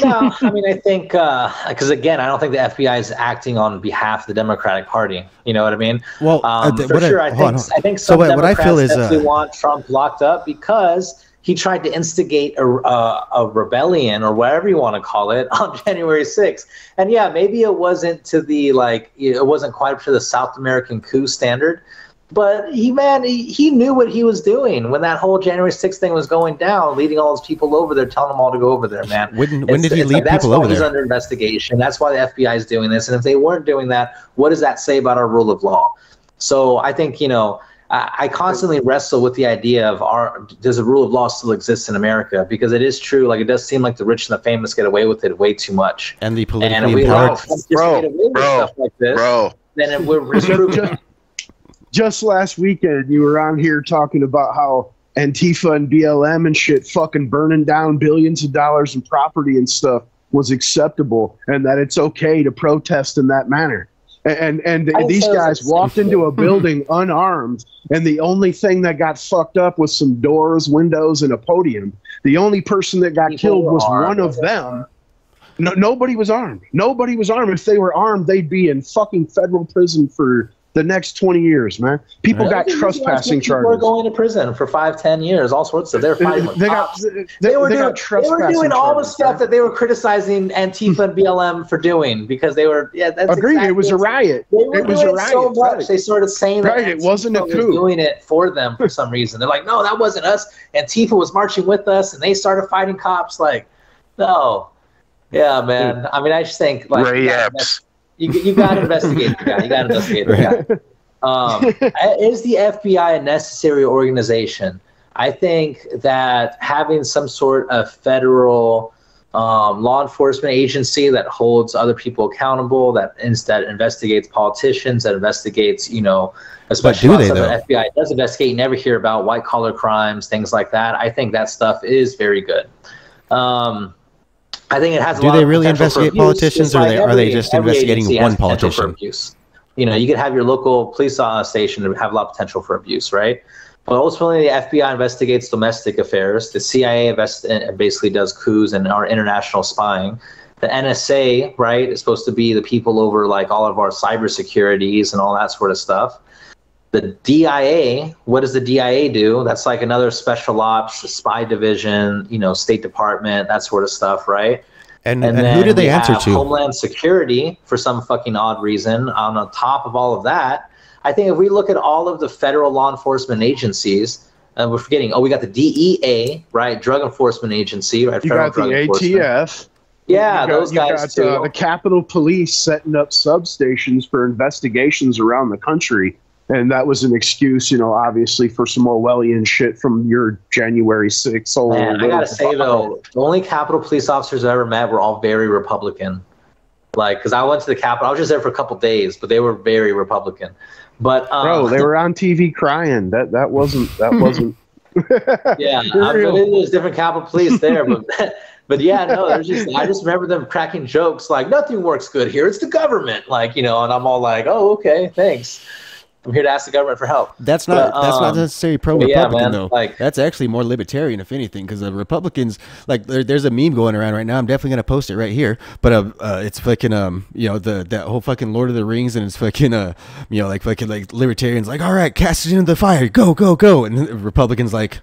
No, I mean, I think because again, I don't think the FBI is acting on behalf of the Democratic Party. You know what I mean? Well, for sure, I think some Democrats definitely want Trump locked up because he tried to instigate a rebellion or whatever you want to call it on January 6th. And yeah, maybe it wasn't it wasn't quite up to the South American coup standard. But he knew what he was doing when that whole January 6th thing was going down, leading all those people over there, telling them all to go over there, man. When did he lead people over there? That's why he's under investigation. That's why the FBI is doing this. And if they weren't doing that, what does that say about our rule of law? So I think, I constantly wrestle with the idea of does the rule of law still exist in America? Because it is true. Like, it does seem like the rich and the famous get away with it way too much. And the politically empowered. Then we're screwed. Just last weekend, you were on here talking about how Antifa and BLM and shit fucking burning down billions of dollars in property and stuff was acceptable, and that it's okay to protest in that manner. And these guys walked into a building unarmed, and the only thing that got fucked up was some doors, windows, and a podium. The only person that got killed was one of them. No, nobody was armed. Nobody was armed. If they were armed, they'd be in fucking federal prison for the next 20 years, man. People got trespassing People charges. were going to prison for 5-10 years, all sorts of. They're fighting with cops. They were doing all the stuff that they were criticizing Antifa and BLM for doing because they were. Yeah, that's agreed. Exactly it was a riot. It was a riot so much. Right. They started saying that Right. It wasn't a Antifa coup. was doing it for them for some reason. They're like, no, that wasn't us. Antifa was marching with us, and they started fighting cops. Like, no, yeah, man. I mean, I just think like Ray Epps. you got to investigate the guy. You got to investigate the guy. Is the FBI a necessary organization? I think that having some sort of federal law enforcement agency that holds other people accountable, that investigates politicians, that investigates, especially the FBI does investigate. You never hear about white collar crimes, things like that. I think that stuff is very good. I think it has. Do they really investigate politicians, or are they just investigating one politician? You could have your local police station to have a lot of potential for abuse, right? But ultimately, the FBI investigates domestic affairs. The CIA basically does coups and our international spying. The NSA, right, is supposed to be the people over like all of our cybersecurities and all that sort of stuff. The DIA, what does the DIA do? That's like another special ops, spy division, State Department, that sort of stuff, right? And who do they answer to? Homeland Security, for some fucking odd reason. On the top of all of that, I think if we look at all of the federal law enforcement agencies, and we're forgetting, we got the DEA, right? Drug Enforcement Agency, right? You got the ATF. Yeah, those guys too. The Capitol Police setting up substations for investigations around the country. And that was an excuse, obviously for some Orwellian shit from your January 6th. Man, I gotta say though, the only Capitol police officers I ever met were all very Republican. Like, because I went to the Capitol, I was just there for a couple days, but they were very Republican. But bro, they were on TV crying. That wasn't. Yeah, it was different Capitol Police there, but yeah, no, I just remember them cracking jokes like nothing works good here. It's the government, and I'm all like, oh, okay, thanks. I'm here to ask the government for help. That's not necessarily pro-Republican, though. Like, that's actually more libertarian, if anything, because the Republicans, like, there's a meme going around right now. I'm definitely gonna post it right here. But it's fucking that whole fucking Lord of the Rings, and it's fucking like libertarians like, all right, cast it into the fire, go go go, and Republicans like,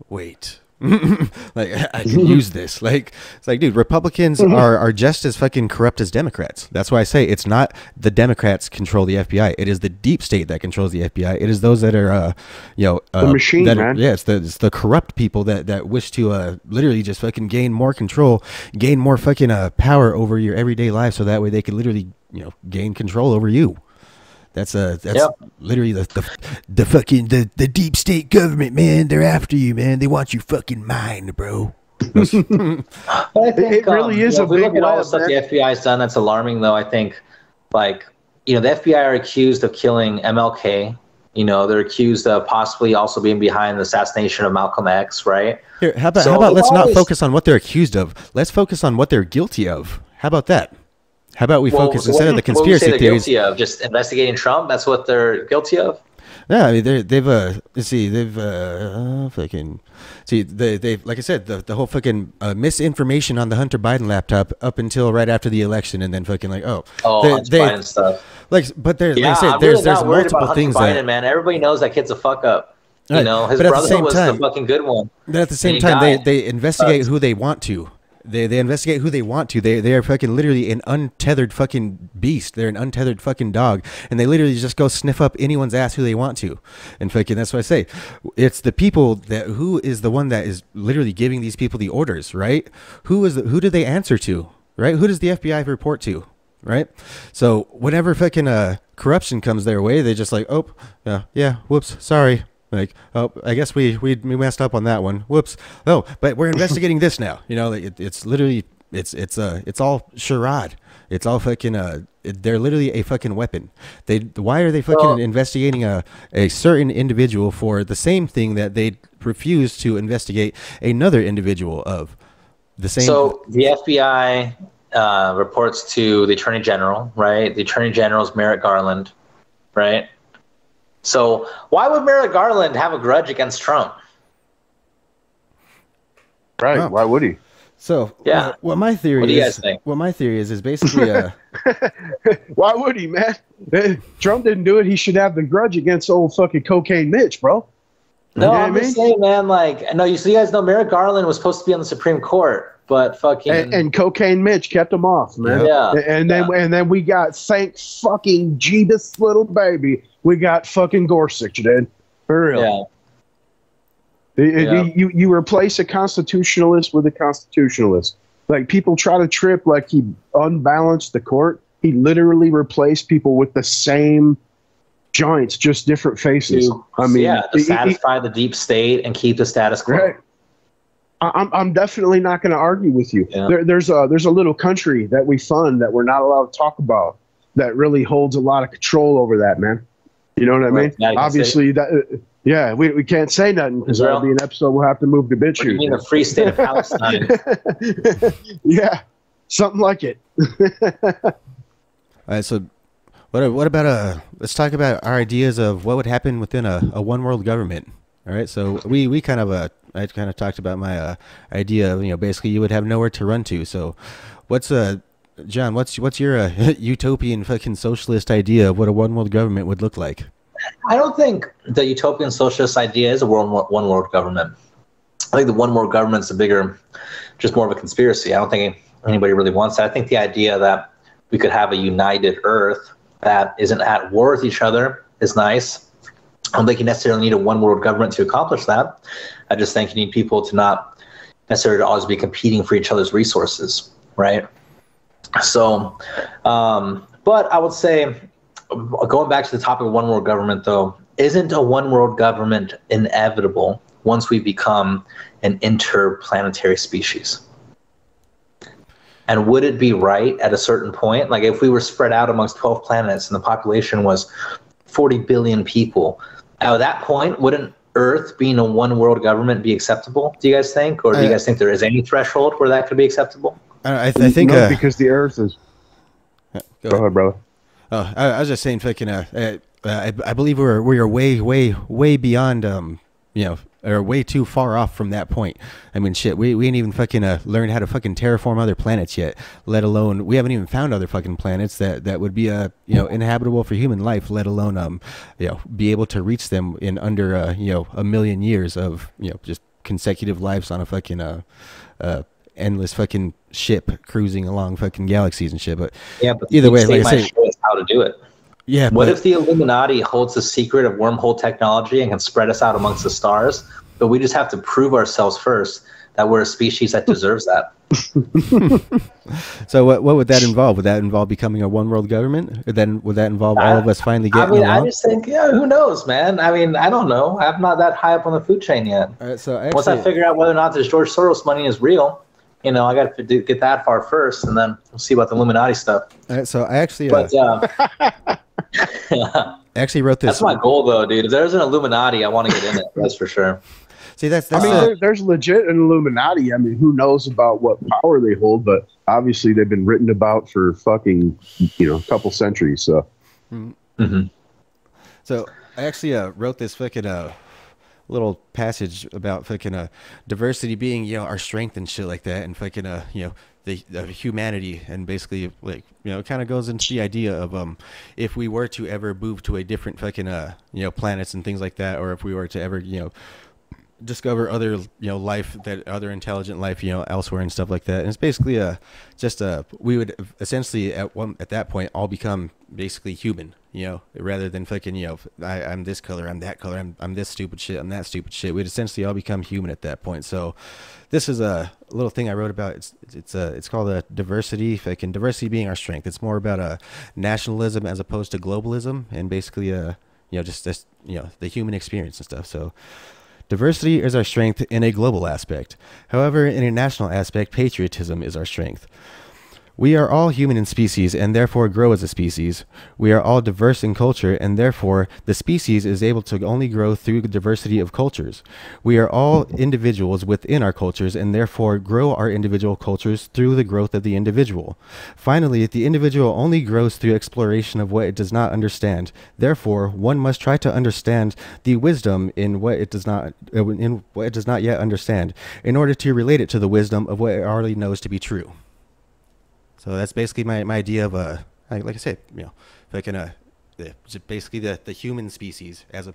wait. Like, I can use this. Like, it's like, dude, Republicans are just as fucking corrupt as Democrats. That's why I say it's not the Democrats control the FBI. It is the deep state that controls the FBI. It is those that are, the machine, man. Yeah, it's the corrupt people that wish to literally just fucking gain more control, gain more fucking power over your everyday life, so that way they could literally gain control over you. That's literally the fucking the deep state government, man. They're after you, man. They want your fucking mind, bro. But I think it really is if we look at all the stuff the FBI's done that's alarming, though. I think, the FBI are accused of killing MLK. They're accused of possibly also being behind the assassination of Malcolm X, right? Here, how about let's not focus on what they're accused of. Let's focus on what they're guilty of. How about that? How about we focus instead of the conspiracy they're theories? Guilty of just investigating Trump. That's what they're guilty of. Yeah, I mean they've like I said, the whole fucking misinformation on the Hunter Biden laptop up until right after the election, and then fucking like Hunter Biden stuff. Like, but there's multiple things Biden, that, man. Everybody knows that kid's a fuck up. Right. His brother was the fucking good one. But at the same time, they investigate who they want to. They investigate who they want to. They are fucking literally an untethered fucking beast. They're an untethered fucking dog, and they literally just go sniff up anyone's ass who they want to. And fucking, that's what I say. It's the people who is the one that is literally giving these people the orders, right? Who do they answer to, right? Who does the FBI report to, right? So whenever fucking corruption comes their way, they just like, oh yeah, whoops, sorry. Like, oh, I guess we messed up on that one. Whoops. Oh, but we're investigating this now. It's literally it's all charade. It's all fucking they're literally a fucking weapon. Why are they fucking investigating a certain individual for the same thing that they refuse to investigate another individual of the same? So the FBI reports to the Attorney General, right? The Attorney General is Merrick Garland, right? So why would Merrick Garland have a grudge against Trump? Right. Oh. Why would he? So Yeah. what my theory What do you is, guys think? what my theory is basically Why would he, man? Trump didn't do it. He should have the grudge against old fucking Cocaine Mitch, bro. No, You know what I'm I just mean? saying, man. Like, no, you guys know Merrick Garland was supposed to be on the Supreme Court, but fucking And Cocaine Mitch kept him off, man. Yeah. And then we got, thank fucking Jeebus little baby, we got fucking Gorsuch, dude. For real. yeah. You replace a constitutionalist with a constitutionalist. Like, people try to trip like he unbalanced the court. He literally replaced people with the same joints, just different faces. I mean, to satisfy the deep state and keep the status quo. right. I'm definitely not going to argue with you. Yeah. There's a little country that we fund that we're not allowed to talk about that really holds a lot of control over that, man. You know what I mean? Now you can Obviously, that yeah, we can't say nothing because that'll be an episode we'll have to move to bitch. What do you mean the Free State of Palestine? Yeah, something like it. all right. So what about let's talk about our ideas of what would happen within a one world government. All right. So we kind of I kind of talked about my idea of, basically you would have nowhere to run to. So what's John, what's your utopian fucking socialist idea of what a one world government would look like? I don't think the utopian socialist idea is a one world government. I think the one world government is just more of a conspiracy. I don't think anybody really wants that. I think the idea that we could have a united Earth that isn't at war with each other is nice. I don't think you necessarily need a one world government to accomplish that. I just think you need people to not necessarily always be competing for each other's resources, right? So, but I would say, going back to the topic of one world government, though, isn't a one world government inevitable once we become an interplanetary species? And would it be right at a certain point? Like, if we were spread out amongst 12 planets and the population was 40 billion people, at that point, wouldn't Earth being a one world government be acceptable, do you guys think? Or do you guys think there is any threshold where that could be acceptable? I think no, because the Earth is. Go ahead, brother. Oh, I was just saying, fucking. I believe we are way beyond, or way too far off from that point. I mean, shit, we ain't even fucking learned how to fucking terraform other planets yet. Let alone, we haven't even found other fucking planets that would be inhabitable for human life. Let alone be able to reach them in under a million years of just consecutive lives on a fucking endless fucking ship cruising along fucking galaxies and shit. But either way, like I say, show us how to do it. Yeah. What if the Illuminati holds the secret of wormhole technology and can spread us out amongst the stars, but we just have to prove ourselves first that we're a species that deserves that? So what would that involve? Would that involve becoming a one world government? Or then would that involve all of us finally getting along? I just think, who knows, man? I mean, I don't know. I'm not that high up on the food chain yet. All right, so once I figure out whether or not this George Soros money is real, I got to get that far first, and then we'll see about the Illuminati stuff. All right, so I actually, yeah. I actually wrote this. That's my goal, though, dude. If there's an Illuminati, I want to get in it. That's for sure. See, that's I mean, there's legit an Illuminati. I mean, who knows about what power they hold, but obviously they've been written about for fucking, a couple centuries. So, So I actually wrote this fucking little passage about fucking diversity being our strength and shit like that, and fucking the humanity, and basically like it kind of goes into the idea of if we were to ever move to a different fucking planets and things like that, or if we were to ever discover other life, that other intelligent life elsewhere and stuff like that. And it's basically we would essentially at that point all become basically human, rather than fucking I'm this color, I'm that color, I'm this stupid shit, I'm that stupid shit. We'd essentially all become human at that point. So this is a little thing I wrote about. It's called diversity, fucking diversity being our strength. It's more about nationalism as opposed to globalism, and basically just this the human experience and stuff. So diversity is our strength in a global aspect. However, in a national aspect, patriotism is our strength. We are all human in species and therefore grow as a species. We are all diverse in culture and therefore the species is able to only grow through the diversity of cultures. We are all individuals within our cultures and therefore grow our individual cultures through the growth of the individual. Finally, the individual only grows through exploration of what it does not understand. Therefore, one must try to understand the wisdom in what it does not yet understand in order to relate it to the wisdom of what it already knows to be true. So that's basically my idea of like I said, if I can basically the human species as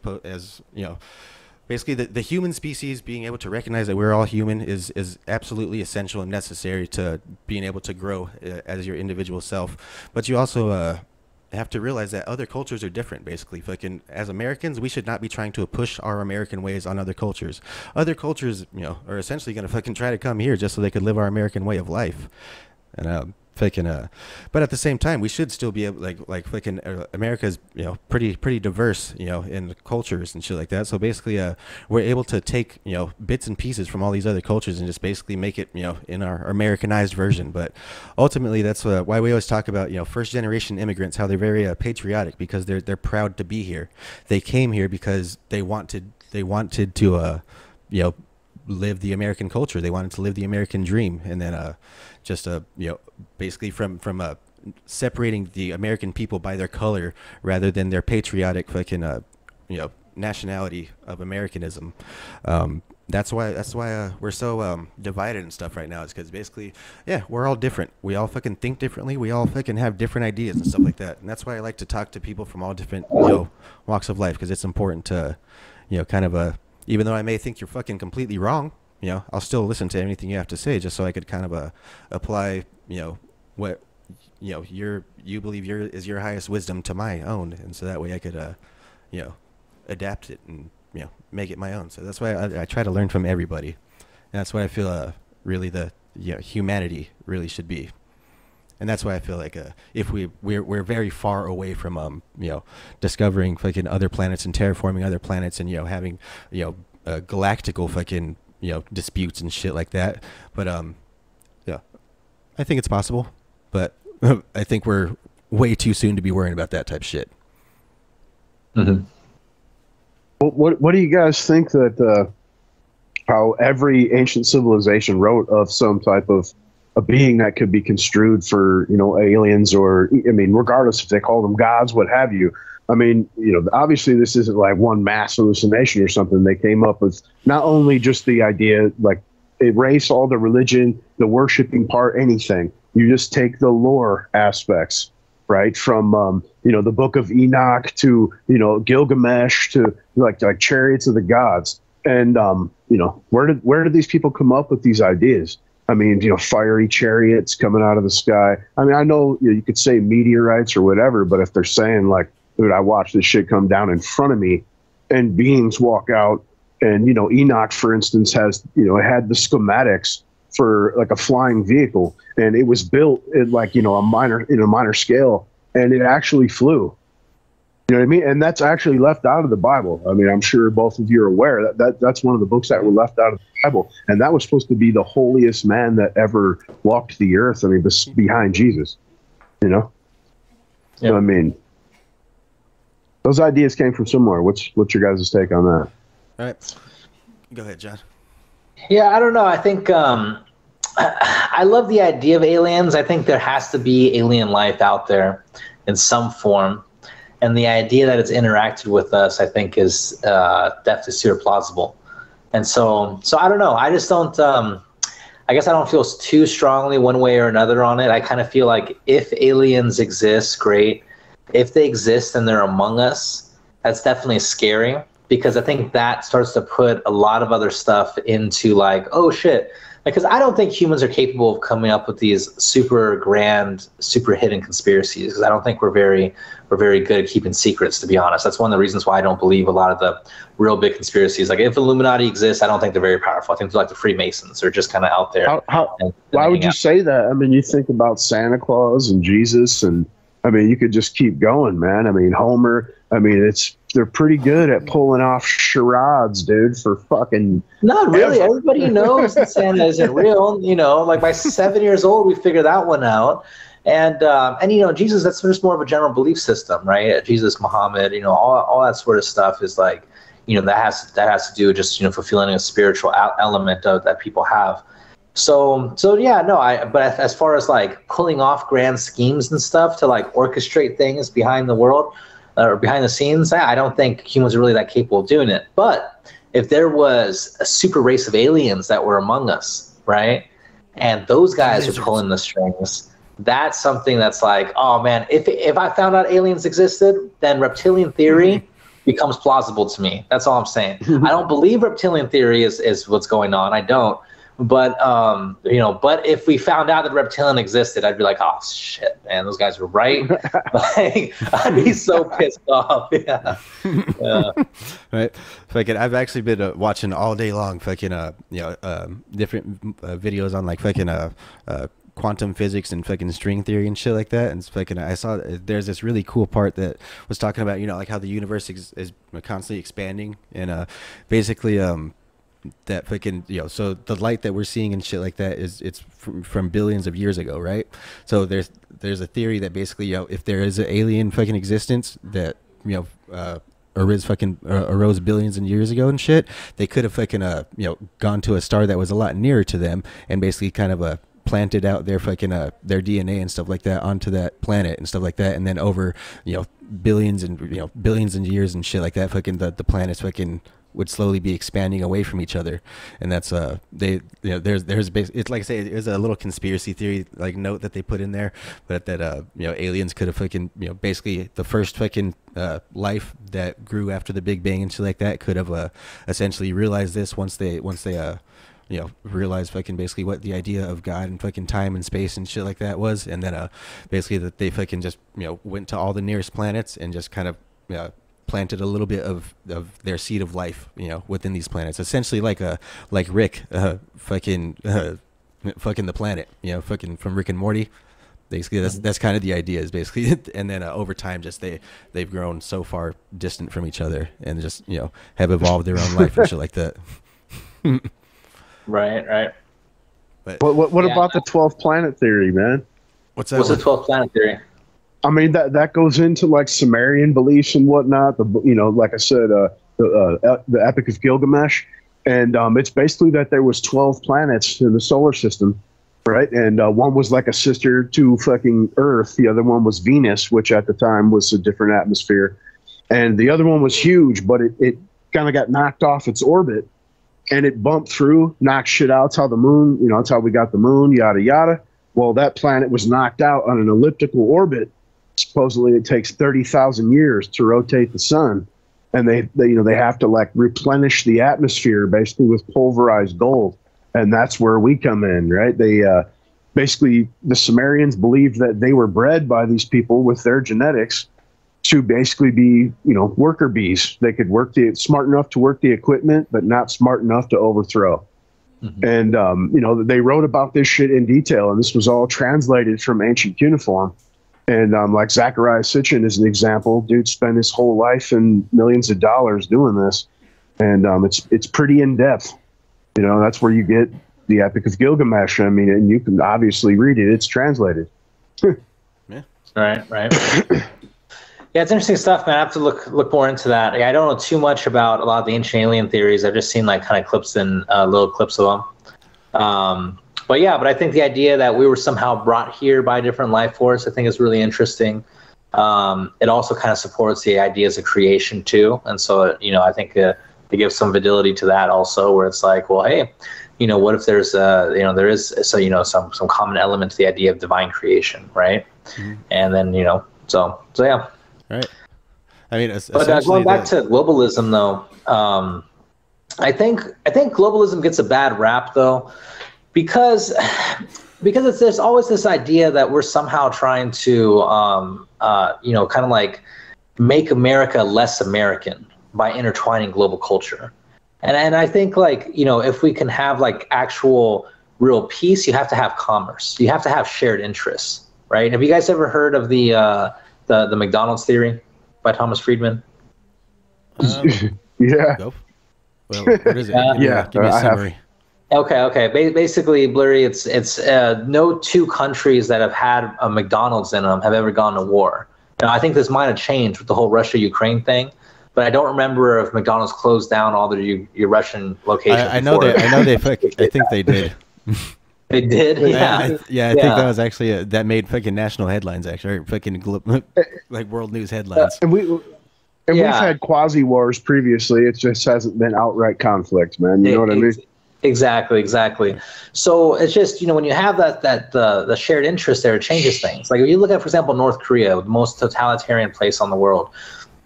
basically the human species being able to recognize that we're all human is absolutely essential and necessary to being able to grow as your individual self. But you also have to realize that other cultures are different. Basically, as Americans, we should not be trying to push our American ways on other cultures. Other cultures, are essentially going to try to come here just so they could live our American way of life. And but at the same time, we should still be able, America's pretty diverse in cultures and shit like that. So basically, we're able to take bits and pieces from all these other cultures and just basically make it in our Americanized version. But ultimately, that's why we always talk about first generation immigrants, how they're very patriotic because they're proud to be here. They came here because they wanted to live the American culture. They wanted to live the American dream, and then basically from separating the American people by their color rather than their patriotic nationality of Americanism. That's why we're so divided and stuff right now. Is because basically, we're all different. We all think differently. We all have different ideas and stuff like that. And that's why I like to talk to people from all different walks of life, because it's important to even though I may think you're completely wrong, I'll still listen to anything you have to say, just so I could apply, what, you believe is your highest wisdom to my own. And so that way I could, adapt it and, make it my own. So that's why I try to learn from everybody. And that's what I feel, really the, humanity really should be. And that's why I feel like if we're very far away from discovering other planets and terraforming other planets and having galactical disputes and shit like that. But I think it's possible. But I think we're way too soon to be worrying about that type of shit. Mm-hmm. What do you guys think that how every ancient civilization wrote of some type of a being that could be construed for, aliens, or, regardless if they call them gods, what have you. Obviously this isn't like one mass hallucination or something. They came up with not only just the idea, erase all the religion, the worshiping part, anything. You just take the lore aspects, right? From, the book of Enoch to, Gilgamesh to like chariots of the gods. And, where did these people come up with these ideas? Fiery chariots coming out of the sky. I know you could say meteorites or whatever, but if they're saying dude, I watched this shit come down in front of me and beings walk out, and, Enoch, for instance, had the schematics for a flying vehicle, and it was built at a minor scale, and it actually flew. You know what I mean? And that's actually left out of the Bible. I'm sure both of you are aware that's one of the books that were left out of the Bible. And that was supposed to be the holiest man that ever walked the earth. Behind Jesus, Yeah. Those ideas came from somewhere. What's your guys' take on that? All right. Go ahead, John. Yeah, I don't know. I think I love the idea of aliens. I think there has to be alien life out there in some form. And the idea that it's interacted with us, I think, is definitely super plausible. And so I don't know. I just don't. I guess I don't feel too strongly one way or another on it. I kind of feel like if aliens exist, great. If they exist and they're among us, that's definitely scary, because I think that starts to put a lot of other stuff into oh shit. Because I don't think humans are capable of coming up with these super grand, super hidden conspiracies. Because I don't think we're very good at keeping secrets, to be honest. That's one of the reasons why I don't believe a lot of the real big conspiracies. If Illuminati exists, I don't think they're very powerful. I think they're like the Freemasons. They're just kind of out there. Why would you say that? You think about Santa Claus and Jesus, and you could just keep going, man. Homer I mean, they're pretty good at pulling off charades, dude, for fucking. Not really. ever. Everybody knows that Santa isn't real. You know, like by 7 years old, we figured that one out. And you know, Jesus, that's just more of a general belief system, right? Jesus, Muhammad, you know, all that sort of stuff is like, you know, that has to do with just, you know, fulfilling a spiritual element that people have. So yeah, no, but as far as like pulling off grand schemes and stuff to like orchestrate things behind the world or behind the scenes, I don't think humans are really that capable of doing it. But if there was a super race of aliens that were among us, right, and those guys are pulling the strings, that's something that's like, oh man, if I found out aliens existed, then reptilian theory becomes plausible to me. That's all I'm saying. I don't believe reptilian theory is what's going on. I don't. But you know, but if we found out that reptilian existed, I'd be like, oh shit, man, those guys were right. Like, I'd be so pissed off. Yeah. Right. Fucking, I've actually been watching all day long. Fucking, you know, different videos on like fucking quantum physics and fucking string theory and shit like that. And it's fucking, I saw there's this really cool part that was talking about, you know, like how the universe is constantly expanding, and basically that fucking, you know, so the light that we're seeing and shit like that it's from billions of years ago, right? So there's a theory that basically, you know, if there is an alien fucking existence that, you know, arose billions of years ago and shit, they could have fucking you know, gone to a star that was a lot nearer to them and basically kind of planted out their fucking their DNA and stuff like that onto that planet and stuff like that, and then over, you know, billions and years and shit like that, fucking the planets fucking would slowly be expanding away from each other. And that's they, you know, there's it's like I say, there's a little conspiracy theory like note that they put in there, but that you know, aliens could have fucking, you know, basically the first fucking life that grew after the Big Bang and shit like that could have essentially realized this once they you know, realize fucking basically what the idea of God and fucking time and space and shit like that was, and then basically that they fucking just, you know, went to all the nearest planets and just kind of planted a little bit of their seed of life, you know, within these planets, essentially like Rick fucking the planet, you know, fucking from Rick and Morty. Basically, that's kind of the idea, is basically, and then over time, just they've grown so far distant from each other and just, you know, have evolved their own life and shit like that. Right. But what about the 12th planet theory, man? What's that? What's the 12th planet theory? I mean, that goes into like Sumerian beliefs and whatnot. You know, like I said, the Epic of Gilgamesh, and it's basically that there was 12 planets in the solar system, right? And one was like a sister to fucking Earth. The other one was Venus, which at the time was a different atmosphere, and the other one was huge, but it kind of got knocked off its orbit, and it bumped through, knocked shit out. It's how the moon, you know, it's how we got the moon, yada yada. Well, that planet was knocked out on an elliptical orbit. Supposedly it takes 30,000 years to rotate the sun, and they you know, they have to like replenish the atmosphere basically with pulverized gold, and that's where we come in, right? They basically, the Sumerians believed that they were bred by these people with their genetics to basically be, you know, worker bees. They could smart enough to work the equipment, but not smart enough to overthrow. Mm-hmm. And you know, they wrote about this shit in detail, and this was all translated from ancient cuneiform. And like Zachariah Sitchin is an example. Dude spent his whole life and millions of dollars doing this, and it's pretty in depth. You know, that's where you get the Epic of Gilgamesh. I mean, and you can obviously read it. It's translated. Yeah. Right. Yeah, it's interesting stuff, man. I have to look more into that. I don't know too much about a lot of the ancient alien theories. I've just seen like kind of clips and little clips of them. But I think the idea that we were somehow brought here by a different life force, I think is really interesting. It also kind of supports the ideas of creation too. And so, you know, I think it gives some validity to that also, where it's like, well, hey, you know, what if there's you know, there is, so, you know, some common element to the idea of divine creation, right? Mm-hmm. And then, you know, so yeah. Right. I mean, but going back to globalism though, I think globalism gets a bad rap though, because there's always this idea that we're somehow trying to, you know, kind of like make America less American by intertwining global culture. And I think, like, you know, if we can have like actual real peace, you have to have commerce. You have to have shared interests, right? Have you guys ever heard of the McDonald's theory? by Thomas Friedman? Yeah. Go. Well, what is it? Give me a I have. summary. Okay. Basically, Blurry, it's no two countries that have had a McDonald's in them have ever gone to war. Now, I think this might have changed with the whole Russia-Ukraine thing, but I don't remember if McDonald's closed down all their your Russian locations. I know they. I think they did. They did. Yeah. I think that was actually that made fucking national headlines. Actually, or fucking like world news headlines. And we've had quasi wars previously. It just hasn't been outright conflict, man. You know what I mean? Exactly. So it's just, when you have the shared interest there, it changes things. Like if you look at, for example, North Korea, the most totalitarian place on the world,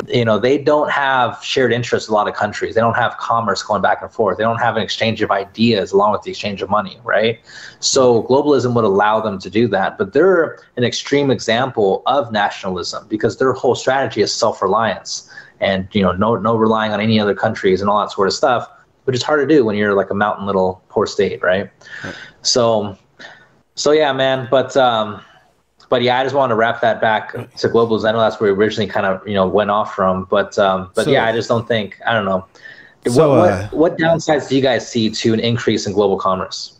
they don't have shared interests. A lot of countries, they don't have commerce going back and forth. They don't have an exchange of ideas along with the exchange of money, right? So globalism would allow them to do that, but they're an extreme example of nationalism because their whole strategy is self-reliance and no relying on any other countries and all that sort of stuff, which is hard to do when you're like a mountain little poor state, right? So yeah, man. But yeah, I just wanted to wrap that back to globalism. I know that's where we originally kind of went off from, but yeah, I just don't think, I don't know. What downsides do you guys see to an increase in global commerce?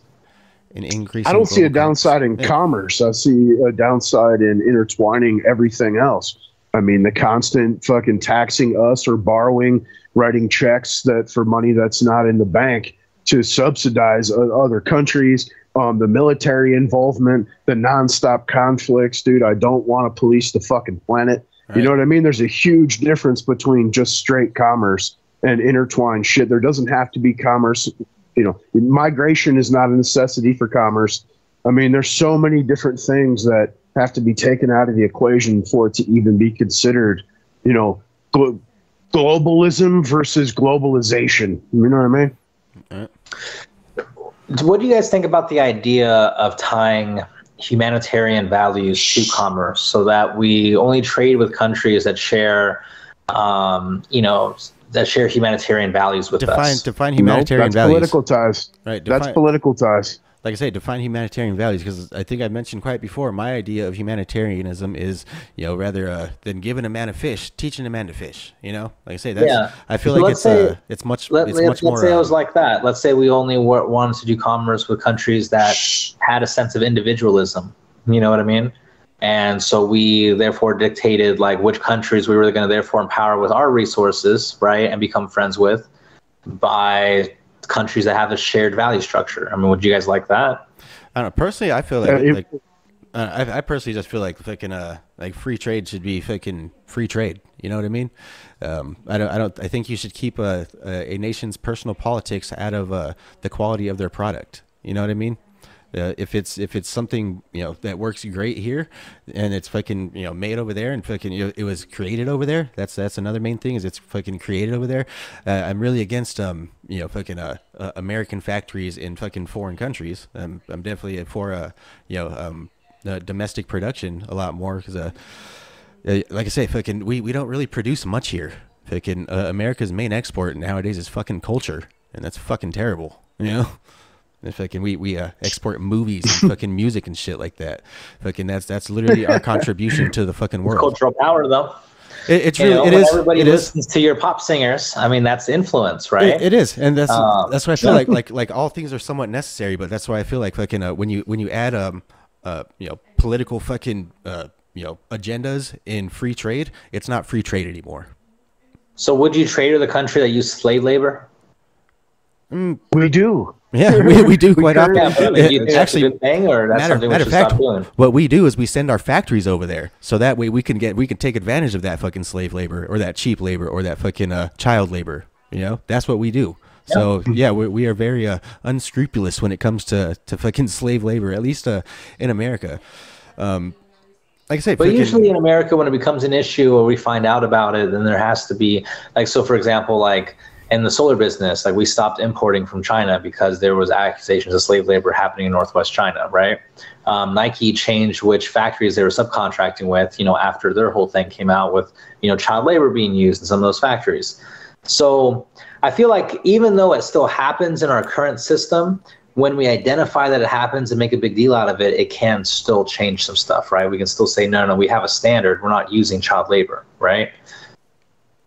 An increase. I don't see a downside in commerce. I see a downside in intertwining everything else. I mean, the constant fucking taxing us or borrowing, writing checks that for money that's not in the bank to subsidize other countries, the military involvement, the nonstop conflicts, dude. I don't want to police the fucking planet. Right. You know what I mean? There's a huge difference between just straight commerce and intertwined shit. There doesn't have to be commerce. Migration is not a necessity for commerce. I mean, there's so many different things that have to be taken out of the equation for it to even be considered, globalism versus globalization. You know what I mean? What do you guys think about the idea of tying humanitarian values to commerce so that we only trade with countries that share, humanitarian values with us? Define humanitarian values. Political ties. Right. That's political ties. Like I say, define humanitarian values, because I think I mentioned quite before, my idea of humanitarianism is, rather than giving a man a fish, teaching a man to fish. Like I say, that's, I feel like it's much more. Let's say it was like that. Let's say we only wanted to do commerce with countries that had a sense of individualism. You know what I mean? And so we therefore dictated like which countries we were going to therefore empower with our resources, right, and become friends with by countries that have a shared value structure. I mean, would you guys like that? I don't know. Personally, I feel like I personally just feel like fucking like free trade should be fucking free trade. You know what I mean? I think you should keep a nation's personal politics out of the quality of their product. You know what I mean? If it's something that works great here, and it's fucking made over there, and fucking it was created over there. That's another main thing, is it's fucking created over there. I'm really against fucking American factories in fucking foreign countries. I'm definitely for domestic production a lot more, because like I say, fucking we don't really produce much here. Fucking America's main export nowadays is fucking culture, and that's fucking terrible. And fucking we export movies and fucking music and shit like that. Fucking that's literally our contribution to the fucking world. Cultural power, though. It's really it is. Everybody listens to your pop singers. I mean, that's influence, right? It is, and that's why I feel like all things are somewhat necessary. But that's why I feel like fucking when you add political fucking agendas in free trade, it's not free trade anymore. So would you trade with a country that used slave labor? We do. Yeah, we do quite often. Yeah, actually, a good thing, or that's something we should stop doing? What we do is we send our factories over there, so that way we can take advantage of that fucking slave labor, or that cheap labor, or that fucking child labor. That's what we do. Yeah. So yeah, we are very unscrupulous when it comes to fucking slave labor, at least in America. Like I say, but usually in America, when it becomes an issue or we find out about it, then there has to be for example, in the solar business, we stopped importing from China because there was accusations of slave labor happening in Northwest China, right? Nike changed which factories they were subcontracting with, after their whole thing came out with, child labor being used in some of those factories. So I feel like even though it still happens in our current system, when we identify that it happens and make a big deal out of it, it can still change some stuff, right? We can still say, no, we have a standard. We're not using child labor, right?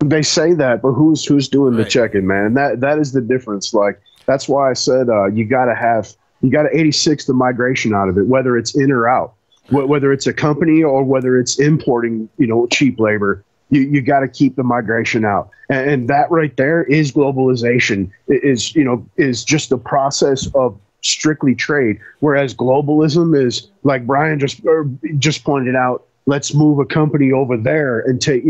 They say that, but who's doing the Right. checking, man? That is the difference. Like, that's why I said you got to 86 the migration out of it, whether it's in or out, whether it's a company or whether it's importing, cheap labor. You got to keep the migration out, and that right there is globalization. Is just the process of strictly trade, whereas globalism is, like Brian just pointed out, let's move a company over there and take,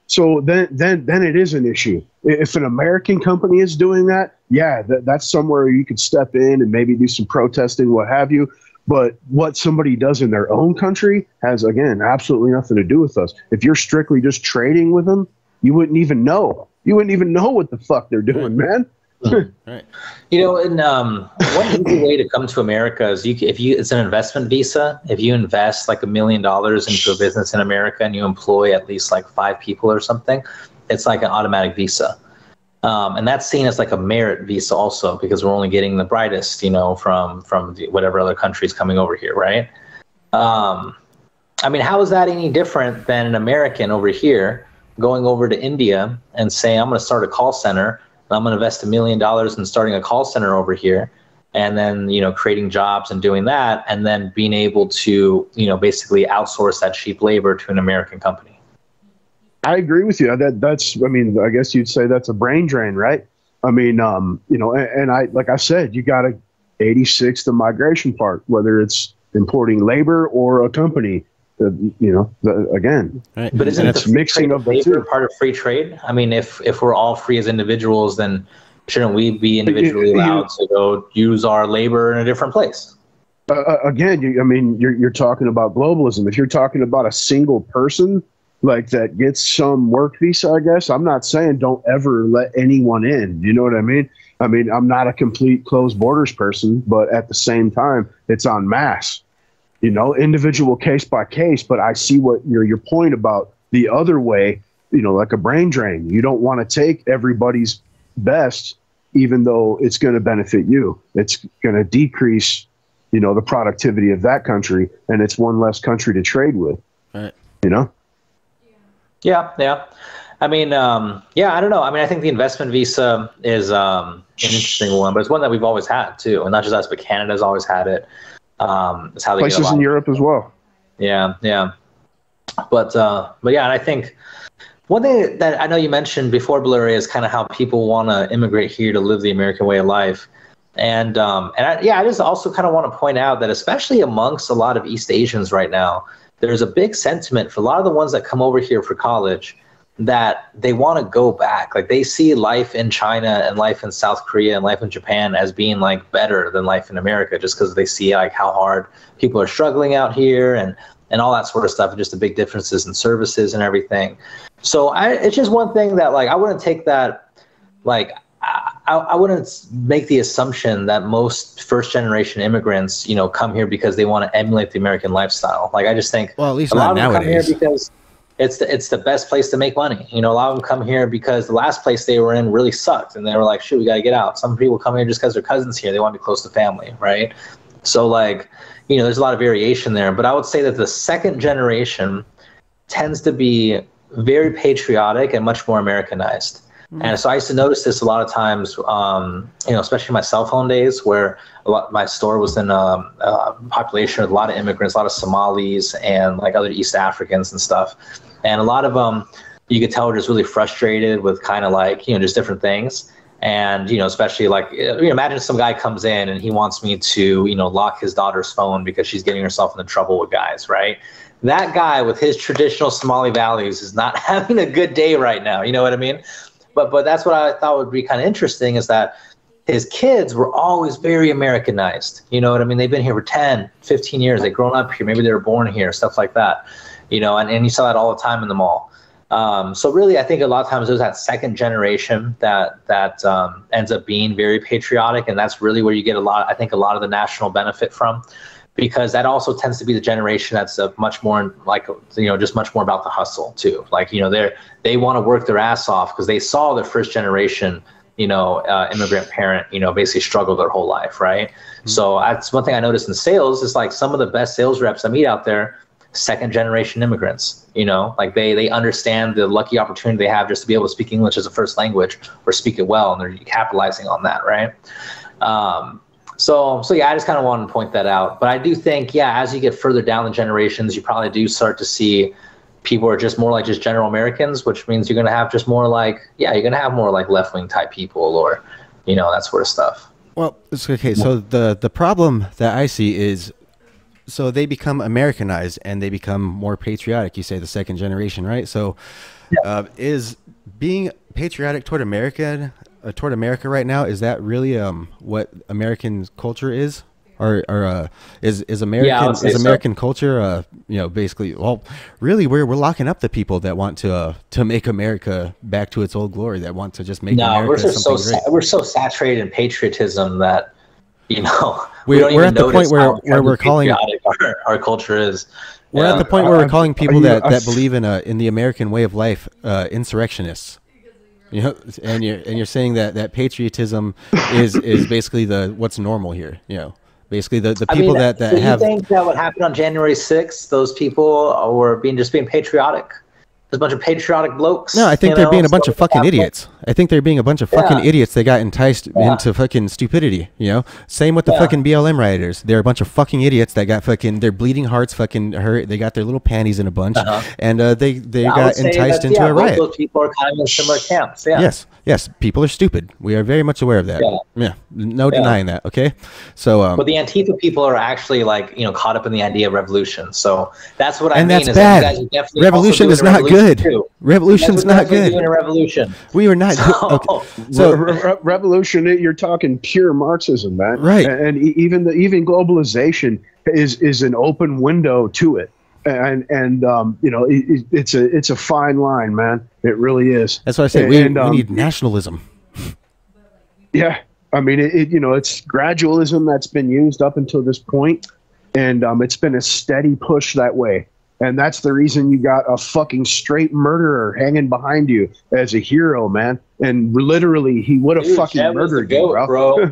so then it is an issue. If an American company is doing that, yeah, that's somewhere you could step in and maybe do some protesting, what have you. But what somebody does in their own country has, again, absolutely nothing to do with us. If you're strictly just trading with them, you wouldn't even know. You wouldn't even know what the fuck they're doing, man. Right. One easy way to come to America is it's an investment visa. If you invest like $1 million into a business in America and you employ at least like 5 people or something, it's like an automatic visa. And that's seen as like a merit visa also, because we're only getting the brightest, from whatever other countries coming over here, right? How is that any different than an American over here going over to India and saying, I'm going to start a call center, and I'm going to invest $1 million in starting a call center over here, and then, creating jobs and doing that, and then being able to, basically outsource that cheap labor to an American company. I agree with you. I guess you'd say that's a brain drain, right? And like I said, you got to 86 the migration part, whether it's importing labor or a company, again. Right. But isn't it's the mixing of the two part of free trade? If we're all free as individuals, then shouldn't we be individually allowed to go use our labor in a different place? Again, you're talking about globalism. If you're talking about a single person, like that gets some work visa, I guess. I'm not saying don't ever let anyone in. You know what I mean? I'm not a complete closed borders person, but at the same time, it's en masse, individual case by case. But I see what your point about the other way, like a brain drain. You don't want to take everybody's best, even though it's going to benefit you. It's going to decrease, the productivity of that country, and it's one less country to trade with. Right. Yeah. I don't know. I think the investment visa is an interesting one, but it's one that we've always had too, and not just us, but Canada's always had it. It's how they places in Europe as well. Yeah. But yeah, and I think one thing that I know you mentioned before, Blurry, is kind of how people want to immigrate here to live the American way of life. And I just also kind of want to point out that especially amongst a lot of East Asians right now, there's a big sentiment for a lot of the ones that come over here for college that they want to go back. Like, they see life in China and life in South Korea and life in Japan as being like better than life in America, just because they see like how hard people are struggling out here and all that sort of stuff, and just the big differences in services and everything. So it's just one thing that, like, I wouldn't take that, like, I wouldn't make the assumption that most first-generation immigrants, come here because they want to emulate the American lifestyle. Like, I just think, well, at least a lot not of them nowadays. come here because it's the best place to make money. A lot of them come here because the last place they were in really sucked, and they were like, shoot, we got to get out. Some people come here just because their cousin's here. They want to be close to family, right? So, like, there's a lot of variation there. But I would say that the second generation tends to be very patriotic and much more Americanized. And so I used to notice this a lot of times, especially in my cell phone days, where my store was in a population with a lot of immigrants, a lot of Somalis and like other East Africans and stuff. And a lot of them, you could tell, were just really frustrated with kind of like, just different things. And, especially like, imagine some guy comes in and he wants me to, lock his daughter's phone because she's getting herself into trouble with guys, right? That guy with his traditional Somali values is not having a good day right now. You know what I mean? But that's what I thought would be kind of interesting, is that his kids were always very Americanized. You know what I mean? They've been here for 10, 15 years. They've grown up here. Maybe they were born here, stuff like that. And you saw that all the time in the mall. So really, I think a lot of times there's that second generation that ends up being very patriotic. And that's really where you get a lot of the national benefit from. Because that also tends to be the generation that's much more like, just much more about the hustle too. Like, they want to work their ass off because they saw their first generation, immigrant parent, basically struggle their whole life, right? Mm-hmm. So that's one thing I noticed in sales is like some of the best sales reps I meet out there, second generation immigrants. You know, like they understand the lucky opportunity they have just to be able to speak English as a first language or speak it well, and they're capitalizing on that, right? So yeah, I just kind of wanted to point that out. But I do think, yeah, as you get further down the generations, you probably do start to see people are just more like just general Americans, which means you're going to have just more like, yeah, you're going to have more like left-wing type people, or, you know, that sort of stuff. Well, it's okay. So the problem that I see is, so they become Americanized and they become more patriotic. You say the second generation, right? So is being patriotic toward America right now, is that really what American culture is? Or is American culture you know, basically, well, really we're locking up the people that want to make America back to its old glory, that want to just make America something great. We're so saturated in patriotism that, you know, we're at the point where we're calling our culture is. We're at the point where we're calling people that believe in the American way of life insurrectionists. You know, and you're saying that patriotism is basically what's normal here. You know, basically the people that so have. You think that what happened on January 6th, those people were being patriotic? There's a bunch of patriotic blokes. No, I think they're being a bunch of fucking idiots. I think they're being a bunch of fucking idiots. They got enticed into fucking stupidity, you know? Same with the fucking BLM rioters. They're a bunch of fucking idiots that got fucking, their bleeding hearts fucking hurt. They got their little panties in a bunch, and they got enticed into a riot. Those people are kind of in similar camps, Yes, people are stupid. We are very much aware of that. Yeah, no denying that, okay? So, but the Antifa people are actually, like, you know, caught up in the idea of revolution. So that's what I mean. And that's is bad. that you guys are Revolution is not good. Revolution's not good. Doing a revolution. We are not. So revolution, you're talking pure Marxism, man. Right. And even globalization is an open window to it. And you know, it's a fine line, man. It really is. That's why I say we need nationalism. Yeah, I mean, you know, it's gradualism that's been used up until this point, and it's been a steady push that way. And that's the reason you got a fucking straight murderer hanging behind you as a hero, man. And literally, he would have fucking murdered you, bro.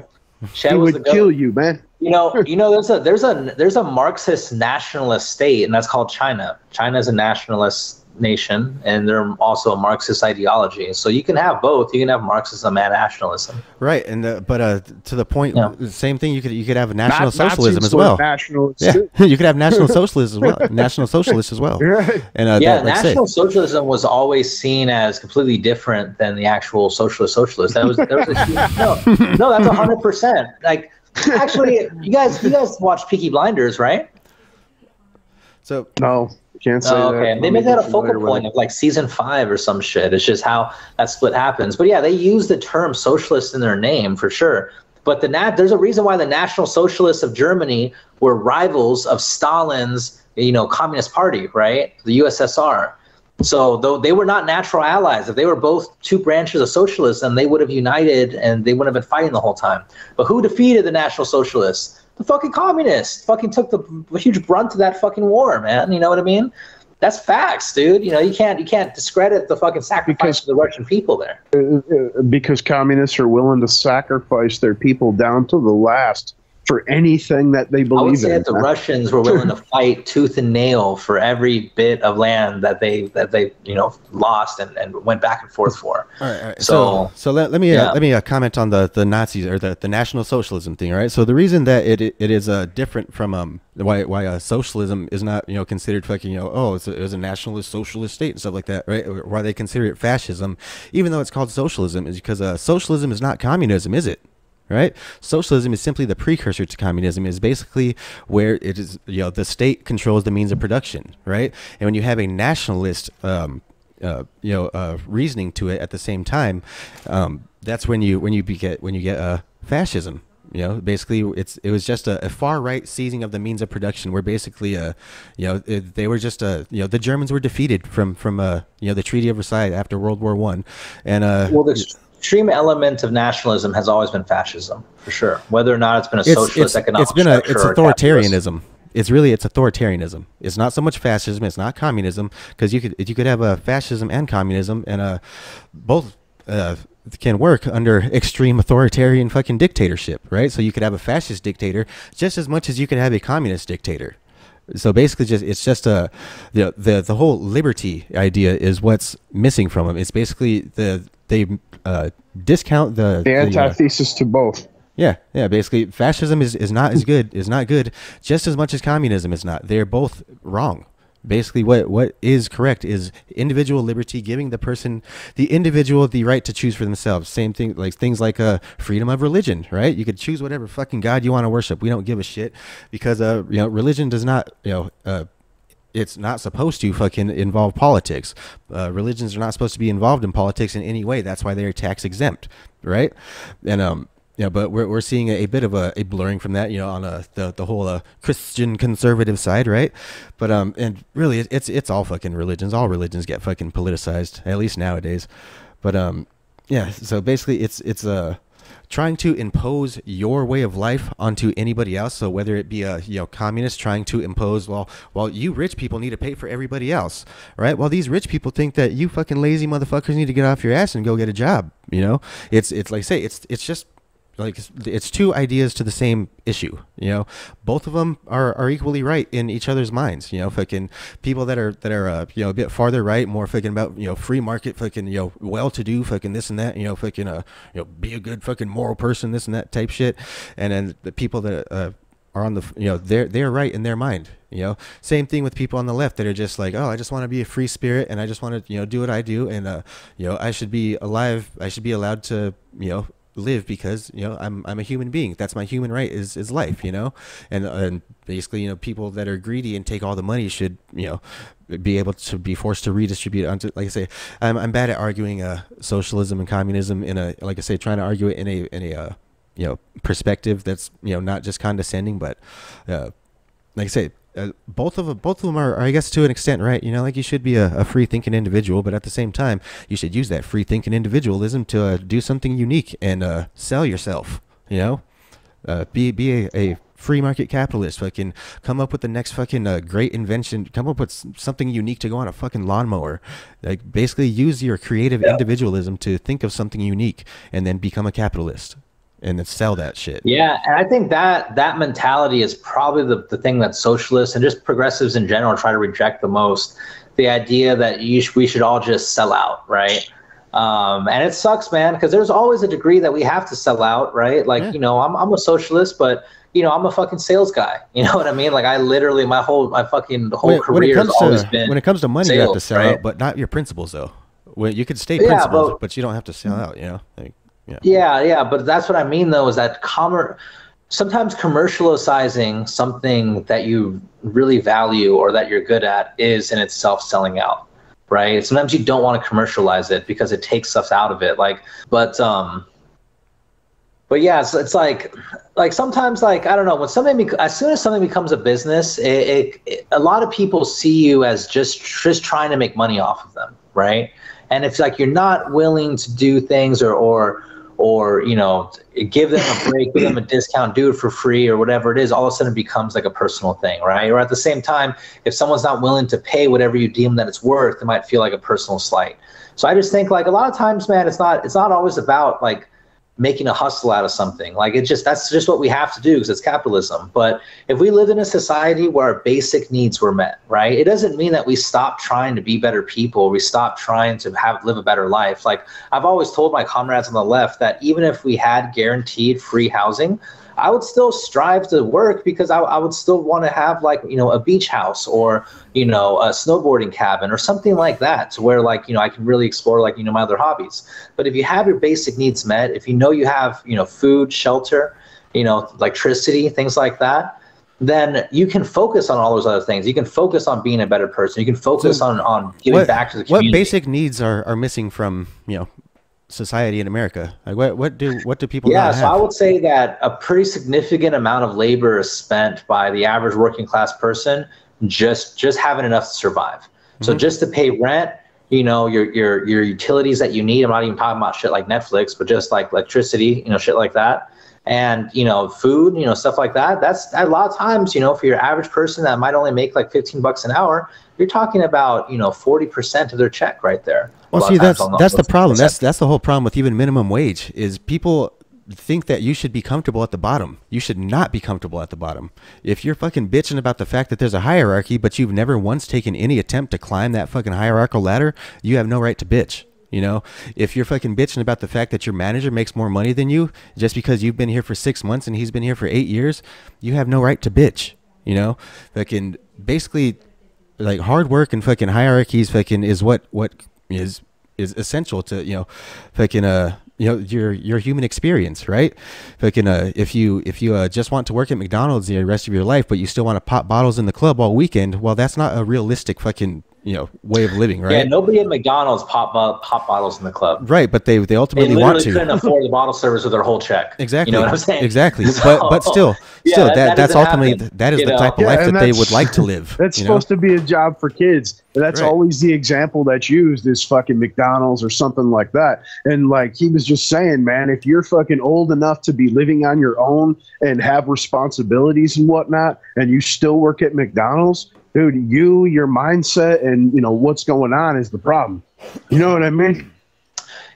He would kill you, man. You know, there's a Marxist nationalist state, and that's called China. China is a nationalist nation, and they're also a Marxist ideology. So you can have both. You can have Marxism and nationalism. Right, and but to the point, same thing. You could have a national socialism as well. Yeah, you could have national socialism as well. National socialist as well. Right. And national socialism was always seen as completely different than the actual socialist. There was a huge, no, that's 100%. Like, actually, you guys watch Peaky Blinders, right? So no. Can't say okay. that. They make that a focal point of like season 5 or some shit. It's just how that split happens. But yeah, they use the term socialist in their name for sure. But there's a reason why the National Socialists of Germany were rivals of Stalin's, you know, Communist Party, right? The USSR. So though they were not natural allies, if they were both two branches of socialism, they would have united and they wouldn't have been fighting the whole time. But who defeated the National Socialists? The fucking communists fucking took the huge brunt of that fucking war, man. You know what I mean? That's facts, dude. You know, you can't discredit the fucking sacrifice of the Russian people there. Because communists are willing to sacrifice their people down to the last for anything that they believe in. I would say that the Russians were willing to fight tooth and nail for every bit of land that they you know, lost and went back and forth for. All right. So let me comment on the Nazis or the National Socialism thing. All right. So the reason that it is different from why socialism is not, you know, considered fucking, you know, it was a nationalist socialist state and stuff like that, right? Or why they consider it fascism, even though it's called socialism, is because socialism is not communism, is it? Right? Socialism is simply the precursor to communism. Is basically where it is, you know, the state controls the means of production, right? And when you have a nationalist, reasoning to it at the same time, that's when you get fascism. You know, basically it was just a far right seizing of the means of production, where basically, they were just the Germans were defeated from the Treaty of Versailles after World War I, and extreme element of nationalism has always been fascism, for sure. Whether or not it's been a socialist economic structure, it's authoritarianism. It's authoritarianism. It's not so much fascism. It's not communism, because you could have a fascism and communism, and both can work under extreme authoritarian fucking dictatorship, right? So you could have a fascist dictator just as much as you could have a communist dictator. So basically, it's just the whole liberty idea is what's missing from them. It's basically they discount the antithesis to both. Yeah. Basically, fascism is not as good. Is not good just as much as communism is not. They're both wrong. Basically, what is correct is individual liberty, giving the individual the right to choose for themselves. Same thing, like things like freedom of religion, right? You could choose whatever fucking god you want to worship. We don't give a shit because religion does not it's not supposed to fucking involve politics. Religions are not supposed to be involved in politics in any way. That's why they're tax exempt, right? And but we're seeing a bit of a blurring from that, on the whole Christian conservative side, right? But and really, it's all fucking religions. All religions get fucking politicized, at least nowadays. But yeah. So basically, it's trying to impose your way of life onto anybody else. So whether it be a communist trying to impose, well, you rich people need to pay for everybody else, right? Well, these rich people think that you fucking lazy motherfuckers need to get off your ass and go get a job. It's like I say, it's just like it's two ideas to the same issue. Both of them are equally right in each other's minds. Fucking people that are a bit farther right, more fucking about free market, fucking well-to-do, fucking this and that, fucking be a good fucking moral person, this and that type shit. And then the people that are on the they're right in their mind. Same thing with people on the left that are just like, oh, I just want to be a free spirit and I just want to do what I do, and I should be alive. I should be allowed to live because I'm a human being. That's my human right is life. And basically people that are greedy and take all the money should be able to be forced to redistribute onto, like I say, I'm bad at arguing socialism and communism in a, like I say, trying to argue it in a perspective that's not just condescending, but like I say, both of them are, I guess, to an extent, right? Like you should be a free thinking individual, but at the same time, you should use that free thinking individualism to do something unique and sell yourself. Be a free market capitalist. Fucking come up with the next fucking great invention. Come up with something unique to go on a fucking lawnmower. Like basically, use your creative individualism to think of something unique and then become a capitalist. And then sell that shit. Yeah, and I think that mentality is probably the thing that socialists and just progressives in general try to reject the most. The idea that we should all just sell out, right? And it sucks, man, because there's always a degree that we have to sell out, right? Like, I'm a socialist, but I'm a fucking sales guy. You know what I mean? Like I literally my fucking whole career has always been when it comes to money, sales, you have to sell right? out, but not your principles though. Well, you could stay principles, but you don't have to sell out. Like, Yeah, but that's what I mean though, is that sometimes commercializing something that you really value or that you're good at is in itself selling out, right? Sometimes you don't want to commercialize it because it takes stuff out of it. But yeah, it's like sometimes, like, I don't know, as soon as something becomes a business, a lot of people see you as just trying to make money off of them, right? And if like you're not willing to do things or give them a break, give them a discount, do it for free or whatever it is, all of a sudden it becomes like a personal thing, right? Or at the same time, if someone's not willing to pay whatever you deem that it's worth, it might feel like a personal slight. So I just think like a lot of times, man, it's not always about like making a hustle out of something. Like that's just what we have to do because it's capitalism. But if we lived in a society where our basic needs were met, right, it doesn't mean that we stop trying to be better people. We stop trying to live a better life. Like I've always told my comrades on the left that even if we had guaranteed free housing, I would still strive to work because I would still want to have like, a beach house or, a snowboarding cabin or something like that to where like, I can really explore like, my other hobbies. But if you have your basic needs met, if you have, food, shelter, electricity, things like that, then you can focus on all those other things. You can focus on being a better person. You can focus on giving back to the community. What basic needs are missing from, society in America? Like what do people not have? So I would say that a pretty significant amount of labor is spent by the average working class person just having enough to survive. Mm-hmm. So just to pay rent, your utilities that you need. I'm not even talking about shit like Netflix, but just like electricity, shit like that. And, food, stuff like that. That's a lot of times, for your average person that might only make like $15 an hour, you're talking about, 40% of their check right there. Well, see, that's the problem. That's the whole problem with even minimum wage is people think that you should be comfortable at the bottom. You should not be comfortable at the bottom. If you're fucking bitching about the fact that there's a hierarchy, but you've never once taken any attempt to climb that fucking hierarchical ladder, you have no right to bitch. You know, if you're fucking bitching about the fact that your manager makes more money than you just because you've been here for 6 months and he's been here for 8 years, you have no right to bitch. You know, fucking basically, like, hard work and fucking hierarchies fucking is what is essential to, you know, fucking you know, your human experience, right? Fucking if you just want to work at McDonald's the rest of your life, but you still want to pop bottles in the club all weekend, well, that's not a realistic fucking, you know, way of living, right? Yeah, nobody at McDonald's pop bottles in the club. Right, but they ultimately want to. They couldn't afford the bottle service with their whole check. Exactly. You know what I'm saying? Exactly. So, but still, yeah, that's ultimately happen, that is the know? type of life that they would like to live. That's you supposed know? to be a job for kids. That's Right. always the example that's used is fucking McDonald's or something like that. And like he was just saying, man, if you're fucking old enough to be living on your own and have responsibilities and whatnot, and you still work at McDonald's, dude, your mindset and, you know, what's going on is the problem. You know what I mean?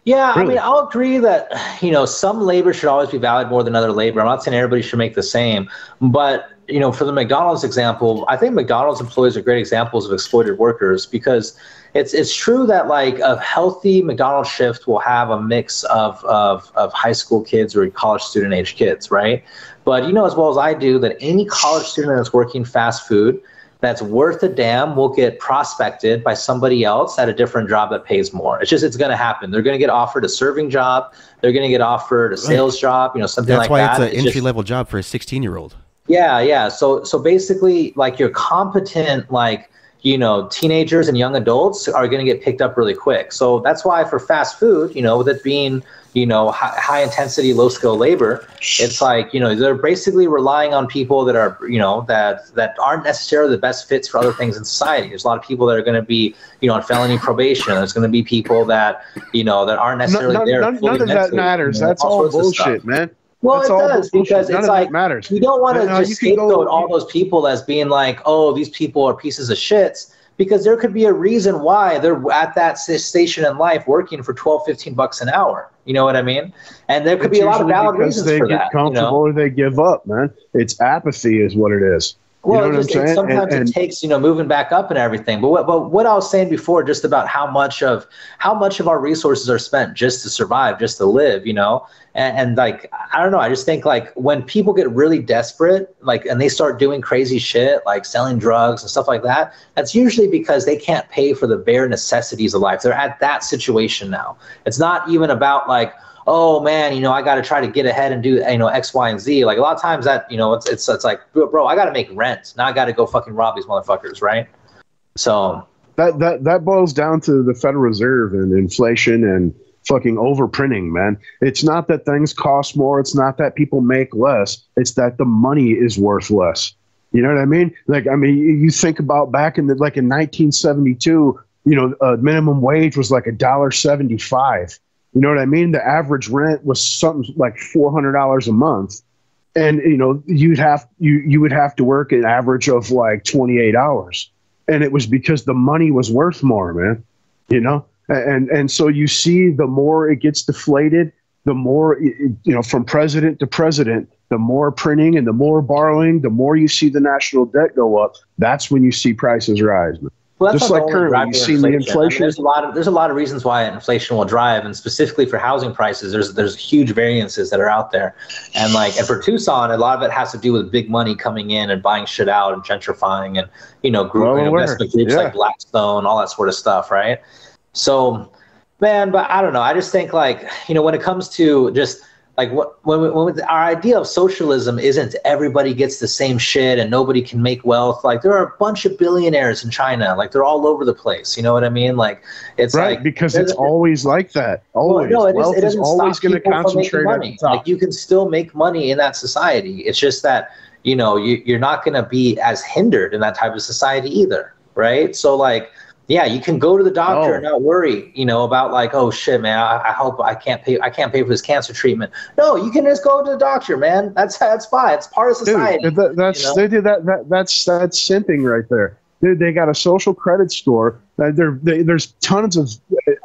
Yeah, Really? I mean, I'll agree that, you know, some labor should always be valued more than other labor. I'm not saying everybody should make the same, but, you know, for the McDonald's example, I think McDonald's employees are great examples of exploited workers, because it's true that, like, a healthy McDonald's shift will have a mix of high school kids or college student age kids, right? But you know as well as I do that any college student that's working fast food that's worth a damn will get prospected by somebody else at a different job that pays more. It's going to happen. They're going to get offered a serving job. They're going to get offered a sales job, you know, something like that. That's why it's an entry-level job for a 16-year-old. Yeah, yeah. So basically, like, your competent, like, you know, teenagers and young adults are going to get picked up really quick. So that's why for fast food, you know, with it being, you know, high intensity, low skill labor, it's like, you know, they're basically relying on people that are, you know, that aren't necessarily the best fits for other things in society. There's a lot of people that are going to be, you know, on felony probation. There's going to be people that, you know, that aren't necessarily there. None of that matters. That's all bullshit, man. Well, That's it does, because None it's of like, that matters. you don't want to No, just you can go- scapegoat all those people as being like, oh, these people are pieces of shits, because there could be a reason why they're at that station in life working for $12-15 an hour. You know what I mean? And there could be a lot of valid reasons for that. They get comfortable or they give up, man. It's apathy is what it is. Well, you know what I'm saying? Sometimes it takes, you know, moving back up and everything. But what I was saying before, just about how much of our resources are spent just to survive, just to live, you know, and like, I don't know. I just think, like, when people get really desperate, like, and they start doing crazy shit, like selling drugs and stuff like that, that's usually because they can't pay for the bare necessities of life. They're at that situation now. It's not even about, like, oh man, you know, I got to try to get ahead and do, you know, X, Y, and Z. Like, a lot of times that, you know, it's like, bro, I got to make rent. Now I got to go fucking rob these motherfuckers, right? So that boils down to the Federal Reserve and inflation and fucking overprinting, man. It's not that things cost more. It's not that people make less. It's that the money is worth less. You know what I mean? Like, I mean, you think about back in in 1972, you know, minimum wage was like $1.75. You know what I mean? The average rent was something like $400 a month. And, you know, you would have to work an average of like 28 hours. And it was because the money was worth more, man, you know? And so you see, the more it gets deflated, the more, you know, from president to president, the more printing and the more borrowing, the more you see the national debt go up. That's when you see prices rise, man. Well, that's just like currently, you've seen the inflation. I mean, there's a lot of reasons why inflation will drive, and specifically for housing prices, there's huge variances that are out there, and for Tucson, a lot of it has to do with big money coming in and buying shit out and gentrifying, and investment groups like Blackstone, all that sort of stuff, right? So, man, but I don't know. I just think when it comes to just when our idea of socialism isn't everybody gets the same shit and nobody can make wealth. Like, there are a bunch of billionaires in China. Like, they're all over the place. You know what I mean? Like, it's right, because it's always like that. Always. Well, no, wealth is always going to concentrate on the top. Like, you can still make money in that society. It's just that, you're not going to be as hindered in that type of society either. Right. So yeah, you can go to the doctor and not worry, about oh shit, man, I hope I can't pay for this cancer treatment. No, you can just go to the doctor, man. That's fine. It's part of society. Dude, that's simping right there. They got a social credit score. There's tons of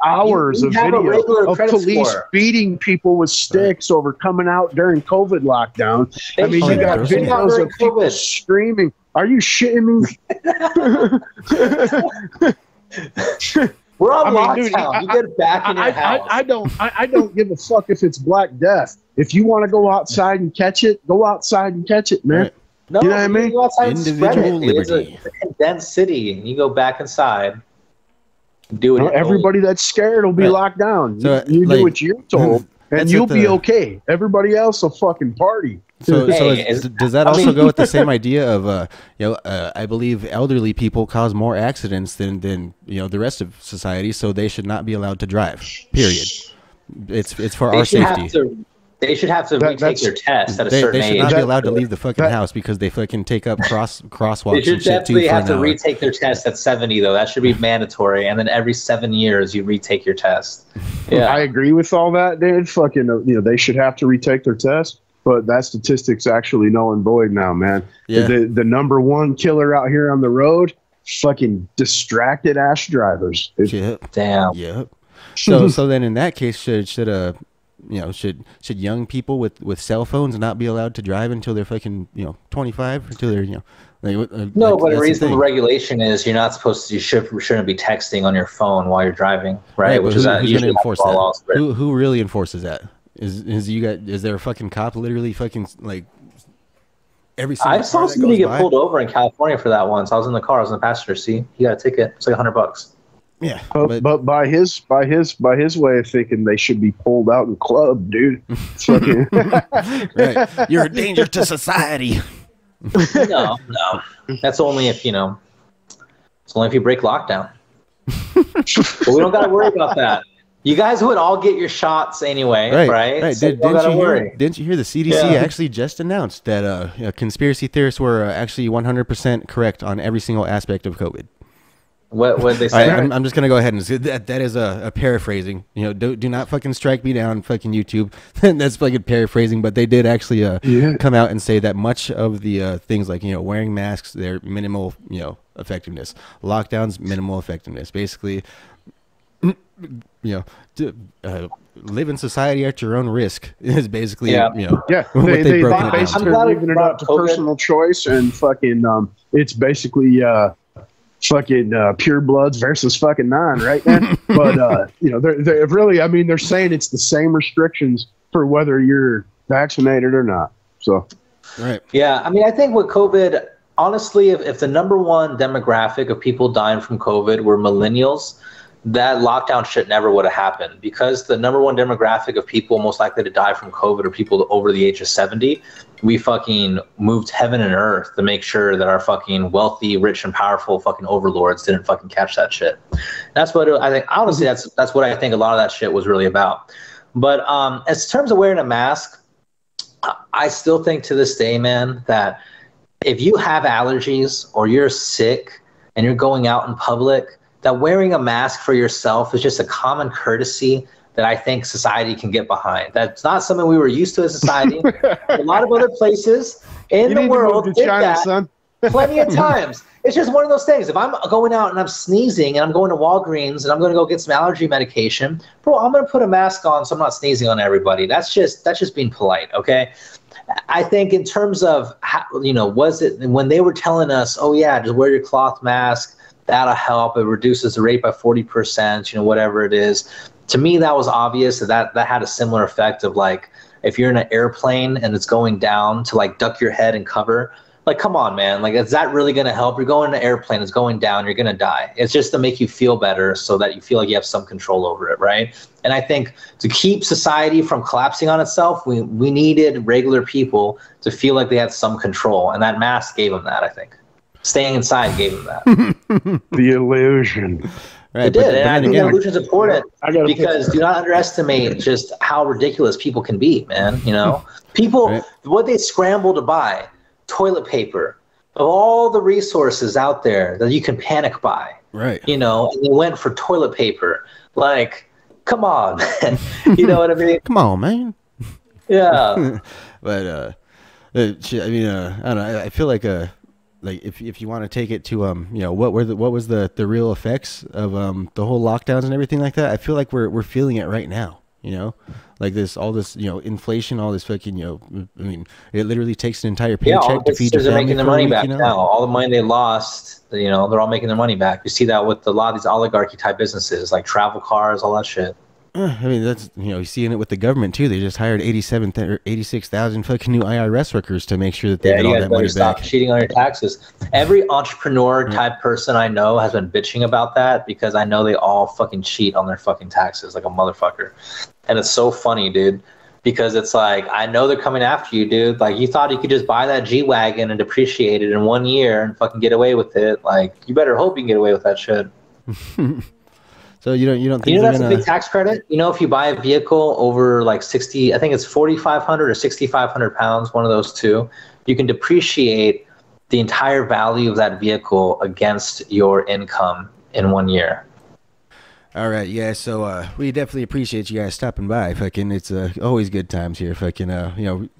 hours of have a video regular of credit police score. beating people with sticks over coming out during COVID lockdown. They I mean, you should've got been out videos during of people COVID. screaming. Are you shitting me? We're on I mean, lockdown. dude, You get back in your house. I don't give a fuck if it's Black Death. If you want to go outside and catch it, go outside and catch it, man. Right. No, You know what I mean? You go outside and spread it. Individual It's liberty. a condensed city, and you go back inside. Do it. Everybody that's scared will be Right. locked down. So, you like, do what you're told, and that's you'll what be the- okay. Everybody else will fucking party. So, Hey, does that I also mean- go with the same idea of, I believe elderly people cause more accidents than the rest of society, so they should not be allowed to drive. Period. It's for our safety. They should have to retake that's- their test at a They certain should age. not be That- allowed to leave the fucking that- house because they fucking take up crosswalks They should and shit too definitely for have an to hour. retake their test at 70, though. That should be mandatory. And then every 7 years, you retake your test. Yeah. I agree with all that, dude. Fucking, they should have to retake their test, but that statistic's actually null and void now, man. Yeah. The number one killer out here on the road, fucking distracted ass drivers. Yep. Damn. Yep. So then in that case, should young people with cell phones not be allowed to drive until they're fucking 25, until they're No, like, but a that's the reasonable thing. regulation is you're not supposed to. You shouldn't be texting on your phone while you're driving, right? Right, Which but is who's usually gonna enforce how that? laws are written. Who really enforces that? Is there a fucking cop literally fucking like every single I saw car that somebody goes get by? pulled over in California for that once. I was in the car. I was in the passenger seat. He got a ticket. It's like $100. Yeah, But by his way of thinking, they should be pulled out and clubbed, dude. Fucking, right. You're a danger to society. No. That's only if it's only if you break lockdown. But we don't got to worry about that. You guys would all get your shots anyway, right? So Didn't you hear the CDC actually just announced that conspiracy theorists were actually 100% correct on every single aspect of COVID? What did they say? I'm just gonna go ahead and say that is a paraphrasing. Do not fucking strike me down, fucking YouTube. That's fucking paraphrasing, but they did actually come out and say that much of the things like wearing masks, they're minimal effectiveness. Lockdowns, minimal effectiveness. Basically, live in society at your own risk is basically yeah. what They they've broken it down basically to. I'm glad leaving it up to COVID. personal choice and fucking. It's basically fucking pure bloods versus fucking non, right, man? But they're really, I mean, they're saying it's the same restrictions for whether you're vaccinated or not. So, Right. Yeah, I mean, I think with COVID, honestly, if the number one demographic of people dying from COVID were millennials, that lockdown shit never would have happened, because the number one demographic of people most likely to die from COVID are people over the age of 70. We fucking moved heaven and earth to make sure that our fucking wealthy, rich, and powerful fucking overlords didn't fucking catch that shit. That's what I think. Honestly, that's what I think a lot of that shit was really about. But as terms of wearing a mask, I still think to this day, man, that if you have allergies or you're sick and you're going out in public, that wearing a mask for yourself is just a common courtesy that I think society can get behind. That's not something we were used to as society. A lot of other places in the world did that son. plenty of times. It's just one of those things. If I'm going out and I'm sneezing and I'm going to Walgreens and I'm going to go get some allergy medication, bro, I'm going to put a mask on so I'm not sneezing on everybody. That's just being polite, okay? I think in terms of how, was it when they were telling us, oh yeah, just wear your cloth mask, that'll help. It reduces the rate by 40%, whatever it is. To me, that was obvious that had a similar effect of, like, if you're in an airplane and it's going down, to like duck your head and cover. Like, come on, man. Like, is that really going to help? You're going in an airplane, it's going down, you're going to die. It's just to make you feel better so that you feel like you have some control over it, right? And I think to keep society from collapsing on itself, we needed regular people to feel like they had some control. And that mask gave them that, I think. Staying inside gave them that. The illusion. Right, It did, but and I then think again, that illusion's important I gotta because do not underestimate just how ridiculous people can be, man. People, Right. what they scramble to buy, toilet paper, of all the resources out there that you can panic buy, right. and they went for toilet paper. Like, come on, man. You know what I mean? Come on, man. Yeah. But I don't know. I feel like like if you want to take it to what was the real effects of the whole lockdowns and everything like that, I feel like we're feeling it right now, like all this inflation, all this fucking I mean, it literally takes an entire paycheck to feed your family. They're making their money back now. All the money they lost, they're all making their money back. You see that with a lot of these oligarchy type businesses like travel cars, all that shit. I mean, that's you're seeing it with the government too. They just hired 86,000 fucking new IRS workers to make sure that they get all that money back. Stop cheating on your taxes. Every entrepreneur type person I know has been bitching about that because I know they all fucking cheat on their fucking taxes like a motherfucker. And it's so funny, dude, because it's like, I know they're coming after you, dude. Like, you thought you could just buy that G-Wagon and depreciate it in 1 year and fucking get away with it. Like, you better hope you can get away with that shit. So you don't think that's a big tax credit? If you buy a vehicle over like 60, I think it's 4,500 or 6,500 pounds, one of those two, you can depreciate the entire value of that vehicle against your income in 1 year. All right, yeah. So we definitely appreciate you guys stopping by. Fucking, it's always good times here. Fucking,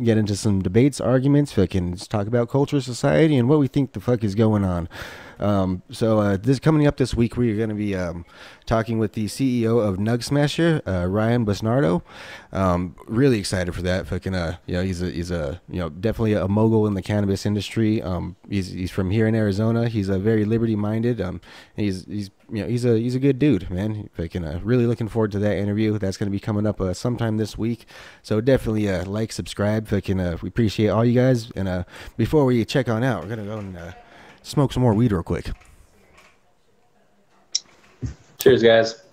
get into some debates, arguments. Fucking, just talk about culture, society, and what we think the fuck is going on. So this coming up this week, we're going to be talking with the CEO of Nug Smasher, Ryan Bosnardo. Really excited for that. Fucking, he's a definitely a mogul in the cannabis industry. He's from here in Arizona. He's a very liberty minded. He's a good dude, man. Fucking, really looking forward to that interview. That's going to be coming up sometime this week. So definitely like, subscribe. Fucking, we appreciate all you guys. And before we check on out, we're gonna go and smoke some more weed real quick. Cheers, guys.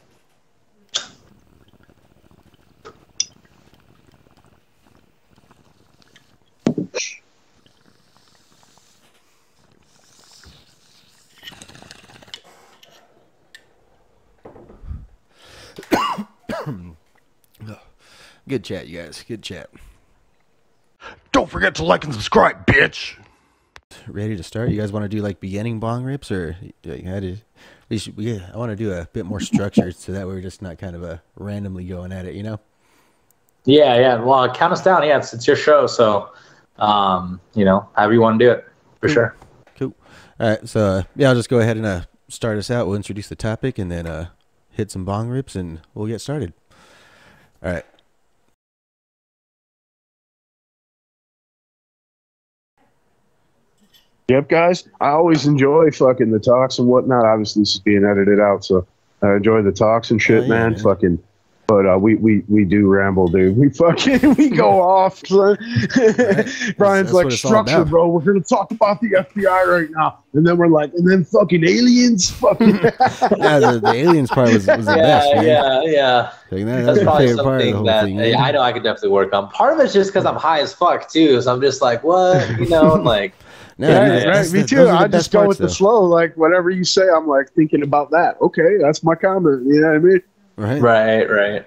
Good chat, you guys. Good chat. Don't forget to like and subscribe, bitch. Ready to start? You guys want to do like beginning bong rips, or I want to do a bit more structured so that we're just not kind of randomly going at it, Yeah. Well, count us down. Yeah, it's your show, so however you want to do it, for sure. Cool. All right, so I'll just go ahead and start us out. We'll introduce the topic and then hit some bong rips and we'll get started. All right. Yep, guys. I always enjoy fucking the talks and whatnot. Obviously, this is being edited out, so I enjoy the talks and shit, man. Fucking, but we do ramble, dude. We go off. Son. Brian's like, structure, bro. We're gonna talk about the FBI right now, and then we're like, and then fucking aliens, fucking. The aliens part was the best. Man. Yeah. That's probably something that I know I could definitely work on. Part of it's just because I'm high as fuck too, so I'm just like, what, like. No, right. Me too. I just go with the flow. Like whatever you say, I'm like thinking about that. Okay, that's my comment. You know what I mean? Right.